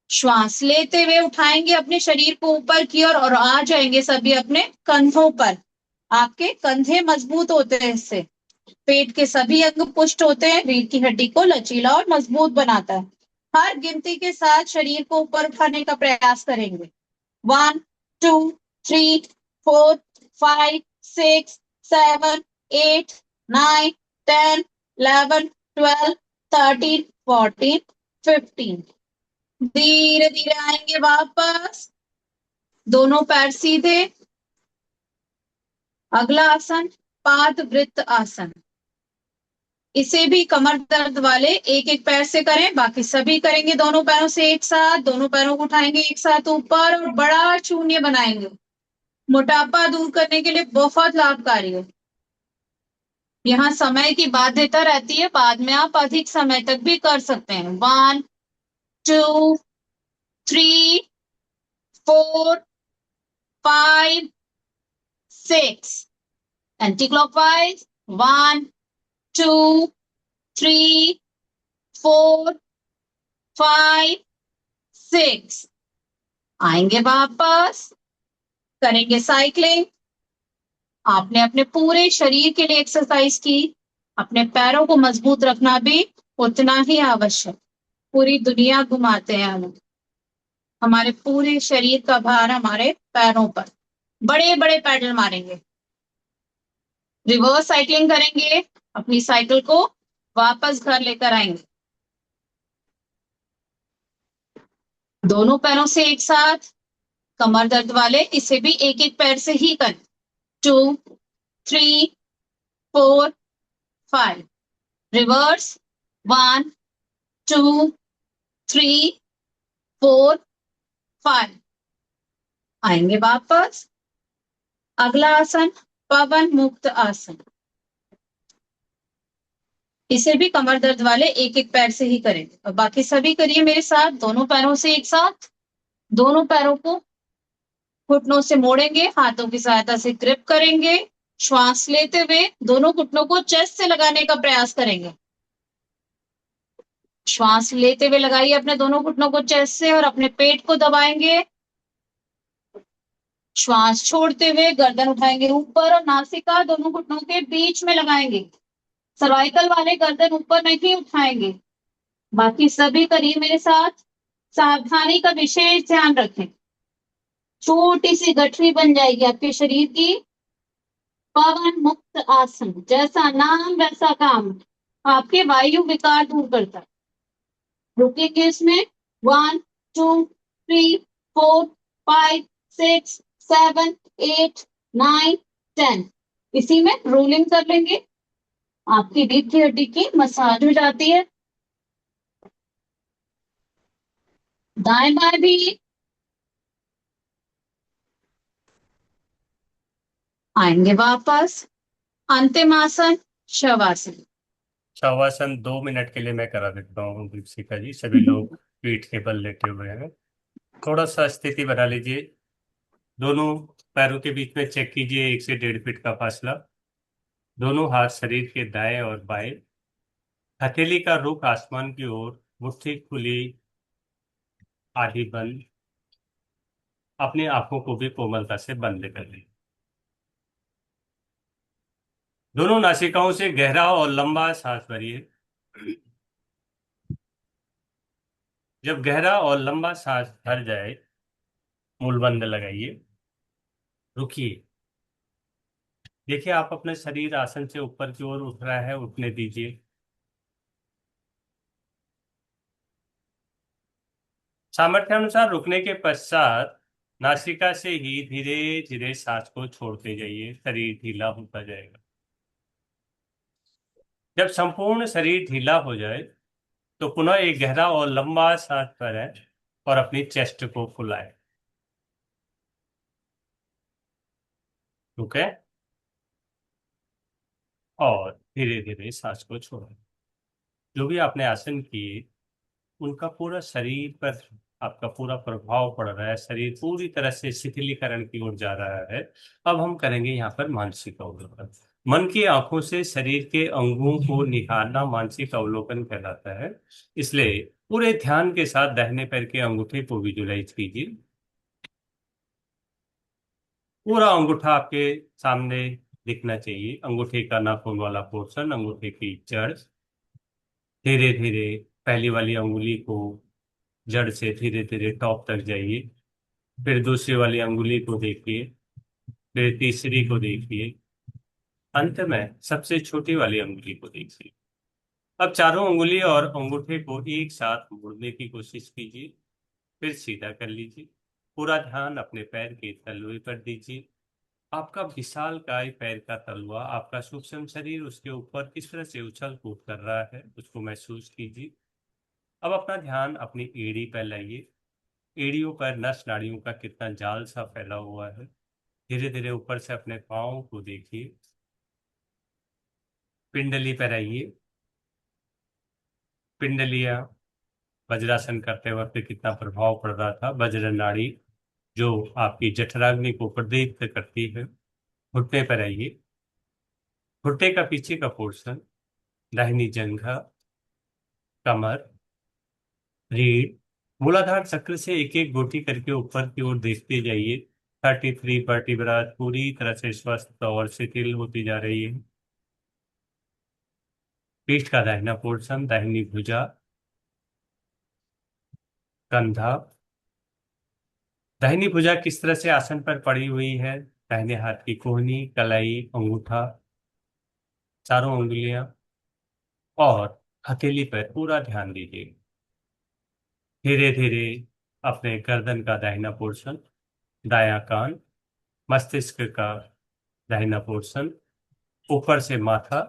श्वास लेते हुए उठाएंगे अपने शरीर को ऊपर की ओर और आ जाएंगे सभी अपने कंधों पर। आपके कंधे मजबूत होते हैं इससे, पेट के सभी अंग पुष्ट होते हैं, रीढ़ की हड्डी को लचीला और मजबूत बनाता है। हर गिनती के साथ शरीर को ऊपर उठाने का प्रयास करेंगे। 1 2 3 4 5 6 7 8 9 10 11 12 13 14 15। धीरे धीरे आएंगे वापस, दोनों पैर सीधे। अगला आसन पाद वृत्त आसन, इसे भी कमर दर्द वाले एक एक पैर से करें, बाकी सभी करेंगे दोनों पैरों से एक साथ। दोनों पैरों को उठाएंगे एक साथ ऊपर और बड़ा शून्य बनाएंगे। मोटापा दूर करने के लिए बहुत लाभकारी है। यहाँ समय की बाध्यता रहती है, बाद में आप अधिक समय तक भी कर सकते हैं। 1 2 3 4 5 6 एंटी क्लॉकवाइज। 1 2 3 4 5 6। आएंगे वापस, करेंगे साइकिलिंग। आपने अपने पूरे शरीर के लिए एक्सरसाइज की, अपने पैरों को मजबूत रखना भी उतना ही आवश्यक। पूरी दुनिया घुमाते हैं हम, हमारे पूरे शरीर का भार हमारे पैरों पर। बड़े बड़े पैडल मारेंगे, रिवर्स साइकिलिंग करेंगे, अपनी साइकिल को वापस घर लेकर आएंगे। दोनों पैरों से एक साथ, कमर दर्द वाले इसे भी एक एक पैर से ही करें। 2 3 4 5 रिवर्स। 1 2 3 4 5। आएंगे वापस। अगला आसन पवन मुक्त आसन, इसे भी कमर दर्द वाले एक एक पैर से ही करेंगे और बाकी सभी करिए मेरे साथ। दोनों पैरों से एक साथ, दोनों पैरों को घुटनों से मोड़ेंगे, हाथों की सहायता से ग्रिप करेंगे, श्वास लेते हुए दोनों घुटनों को चेस्ट से लगाने का प्रयास करेंगे। श्वास लेते हुए लगाइए अपने दोनों घुटनों को चेस्ट से और अपने पेट को दबाएंगे। श्वास छोड़ते हुए गर्दन उठाएंगे ऊपर और नासिका दोनों घुटनों के बीच में लगाएंगे। सर्वाइकल वाले गर्दन ऊपर नहीं उठाएंगे। बाकी सभी करिए मेरे साथ। सावधानी का विशेष ध्यान रखें, छोटी सी गठरी बन जाएगी आपके शरीर की। पवन मुक्त आसन, जैसा नाम वैसा काम, आपके वायु विकार दूर करता है। रुकेंगे इसमें। 1 2 3 4 5 6 7 8 9 10। इसी में रोलिंग कर लेंगे, आपकी रीढ़ की हड्डी की मसाज हो जाती है। दाएं बाएं भी। आएंगे वापस। अंतिम आसन शवासन। शवासन 2 मिनट के लिए मैं करा देता हूँ दीपिका जी। सभी लोग पीठ के बल लेटे हुए हैं। थोड़ा सा स्थिति बना लीजिए, दोनों पैरों के बीच में चेक कीजिए 1 से 1.5 फीट का फासला। दोनों हाथ शरीर के दाएं और बाएं, हथेली का रुख आसमान की ओर, मुट्ठी खुली आधी बंद। अपनी आंखों को भी कोमलता से बंद कर लें। दोनों नासिकाओं से गहरा और लंबा सांस भरिए। जब गहरा और लंबा सांस भर जाए, मूल बंद लगाइए, रुकिए। देखिए आप अपने शरीर आसन से ऊपर की ओर उठ रहा है, उठने दीजिए। सामर्थ्यानुसार रुकने के पश्चात नासिका से ही धीरे धीरे सांस को छोड़ते जाइए, शरीर ढीला होता जाएगा। जब संपूर्ण शरीर ढीला हो जाए तो पुनः एक गहरा और लंबा सांस भरें और अपनी चेस्ट को फुलाएं। ओके। और धीरे धीरे सांस को छोड़ें। जो भी आपने आसन किए उनका पूरा शरीर पर आपका पूरा प्रभाव पड़ रहा है, शरीर पूरी तरह से शिथिलीकरण की ओर जा रहा है। अब हम करेंगे यहाँ पर मानसिक अवलोकन। मन की आंखों से शरीर के अंगों को निहारना मानसिक अवलोकन कहलाता है। इसलिए पूरे ध्यान के साथ दाहिने पैर के अंगूठे को विजुलाइज कीजिए। पूरा अंगूठा आपके सामने दिखना चाहिए, अंगूठे का नाखून वाला पोर्शन, अंगूठे की जड़। धीरे धीरे पहली वाली अंगुली को जड़ से धीरे धीरे टॉप तक जाइए। फिर दूसरी वाली अंगुली को देखिए, फिर तीसरी को देखिए, अंत में सबसे छोटी वाली अंगुली को देखिए। अब चारों अंगुली और अंगूठे को एक साथ मोड़ने की कोशिश कीजिए, फिर सीधा कर लीजिए। पूरा ध्यान अपने पैर के तलवे पर दीजिए। आपका विशालकाय पैर का तलवा, आपका सूक्ष्म शरीर उसके ऊपर किस तरह से उछल कूद कर रहा है उसको महसूस कीजिए। अब अपना ध्यान अपनी एड़ी पर लाइए। एड़ियों पर नस नाड़ियों का कितना जाल सा फैला हुआ है। धीरे धीरे ऊपर से अपने पाँव को देखिए। पिंडली पर आइए। पिंडलियां वज्रासन करते वक्त कितना प्रभाव पड़ रहा था। वज्र नाड़ी जो आपकी जठराग्नि को प्रदीप्त करती है। घुटने पर आइए। घुटने का पीछे का पोर्शन, दाहिनी जंघा, कमर, रीढ़, मूलाधार चक्र से एक एक गोटी करके ऊपर की ओर देखते जाइए। 33 वर्टिब्रा पूरी तरह से स्वस्थ और शिथिल होती जा रही है। पीठ का दाहिना पोर्शन, दाहिनी भुजा, कंधा। दाहिनी भुजा किस तरह से आसन पर पड़ी हुई है। दाहिने हाथ की कोहनी, कलाई, अंगूठा, चारों उंगलियां और हथेली पर पूरा ध्यान दीजिए। धीरे धीरे अपने गर्दन का दाहिना पोर्शन, दायां कान, मस्तिष्क का दाहिना पोर्शन, ऊपर से माथा,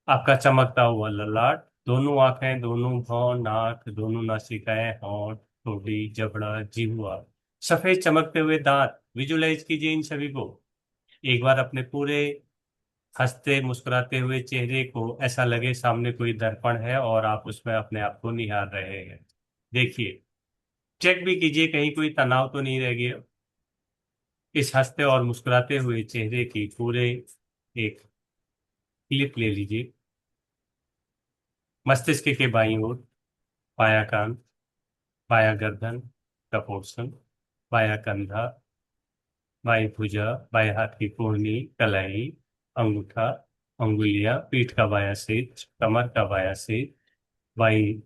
आपका चमकता हुआ ललाट, दोनों आंखें, दोनों भौं, नाक, दोनों नासिकाएं, होंठ, ठोड़ी, जबड़ा, जिह्वा, सफेद चमकते हुए दांत। विजुलाइज कीजिए इन सभी को। एक बार अपने पूरे हंसते मुस्कुराते हुए चेहरे को ऐसा लगे सामने कोई दर्पण है और आप उसमें अपने आप को निहार रहे हैं। देखिए, चेक भी कीजिए कहीं कोई तनाव तो नहीं रह गया। इस हंसते और मुस्कुराते हुए चेहरे की पूरे एक क्लिप ले लीजिए। मस्तिष्क के बाईं ओर बायां कान, बायां गर्दन का पोर्शन, बायां कंधा, बाईं भुजा, बाएं हाथ की कोहनी, कलाई, अंगूठा, अंगुलियां, पीठ का बायां सिर, कमर का बायां सिर, बाईं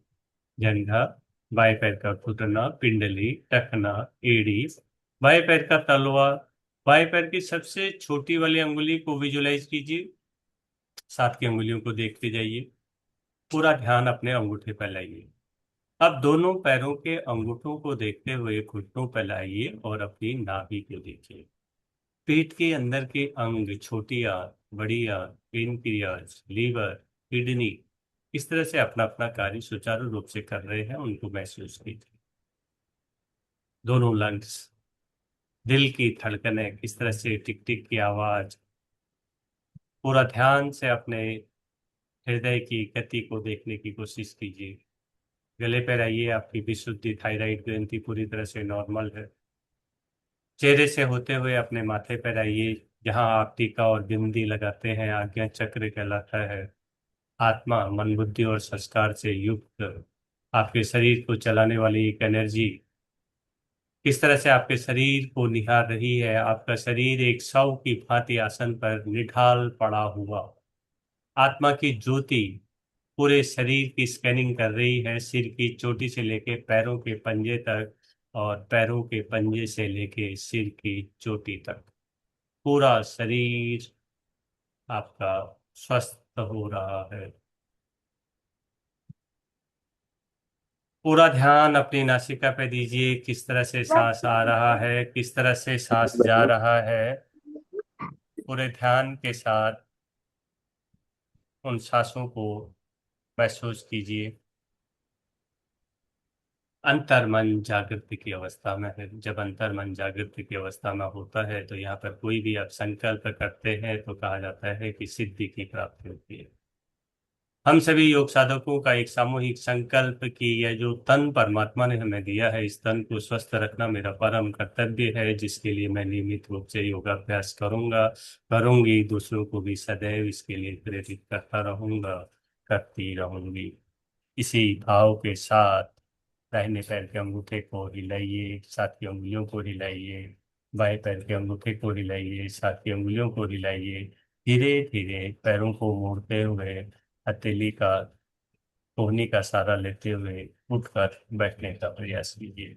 जंघा, बाएं पैर का घुटना, पिंडली, टखना, एड़ी, बाएं पैर का तलवा, बाएं पैर की सबसे छोटी वाली अंगुली को विजुलाइज कीजिए। साथ की अंगुलियों को देखते जाइए। पूरा ध्यान अपने अंगूठे पर लाइए। अब दोनों पैरों के अंगूठों को देखते हुए घुटनों पर लाइए और अपनी नाभि को देखिए। पेट के अंदर के अंग, छोटी आंत, बड़ी आंत, पेनक्रियाज, लीवर, किडनी, इस तरह से अपना अपना कार्य सुचारू रूप से कर रहे हैं, उनको महसूस कीजिए। दोनों लंग्स, दिल की धड़कनें किस तरह से टिक टिक की आवाज। पूरा ध्यान से अपने हृदय की गति को देखने की कोशिश कीजिए। गले पर आइए। आपकी विशुद्धि थायराइड ग्रंथि पूरी तरह से नॉर्मल है। चेहरे से होते हुए अपने माथे पर आइए, जहां आप टीका और बिंदी लगाते हैं, आज्ञा चक्र कहलाता है। आत्मा, मन, बुद्धि और संस्कार से युक्त आपके शरीर को चलाने वाली एक एनर्जी किस तरह से आपके शरीर को निहार रही है। आपका शरीर एक शव की भांति आसन पर निढाल पड़ा हुआ। आत्मा की ज्योति पूरे शरीर की स्कैनिंग कर रही है, सिर की चोटी से लेके पैरों के पंजे तक और पैरों के पंजे से लेके सिर की चोटी तक। पूरा शरीर आपका स्वस्थ हो रहा है। पूरा ध्यान अपनी नासिका पे दीजिए। किस तरह से सांस आ रहा है, किस तरह से सांस जा रहा है। पूरे ध्यान के साथ उन सांसों को महसूस कीजिए। अंतर्मन जागृति की अवस्था में है। जब अंतर्मन जागृति की अवस्था में होता है तो यहाँ पर कोई भी आप संकल्प करते हैं तो कहा जाता है कि सिद्धि की प्राप्ति होती है। हम सभी योग साधकों का एक सामूहिक संकल्प कि यह जो तन परमात्मा ने हमें दिया है, इस तन को स्वस्थ रखना मेरा परम कर्तव्य है, जिसके लिए मैं नियमित रूप से योगाभ्यास करूंगा, करूंगी, दूसरों को भी सदैव इसके लिए प्रेरित करता रहूंगा, करती रहूंगी। इसी भाव के साथ दाहिने पैर के अंगूठे को हिलाइए, साथ की उंगलियों को हिलाइए, बाएं पैर के अंगूठे को हिलाइए, साथ की उंगलियों को हिलाइए। धीरे धीरे पैरों को मोड़ते हुए हथेली का कोहनी का सहारा लेते हुए उठकर बैठने का प्रयास कीजिए।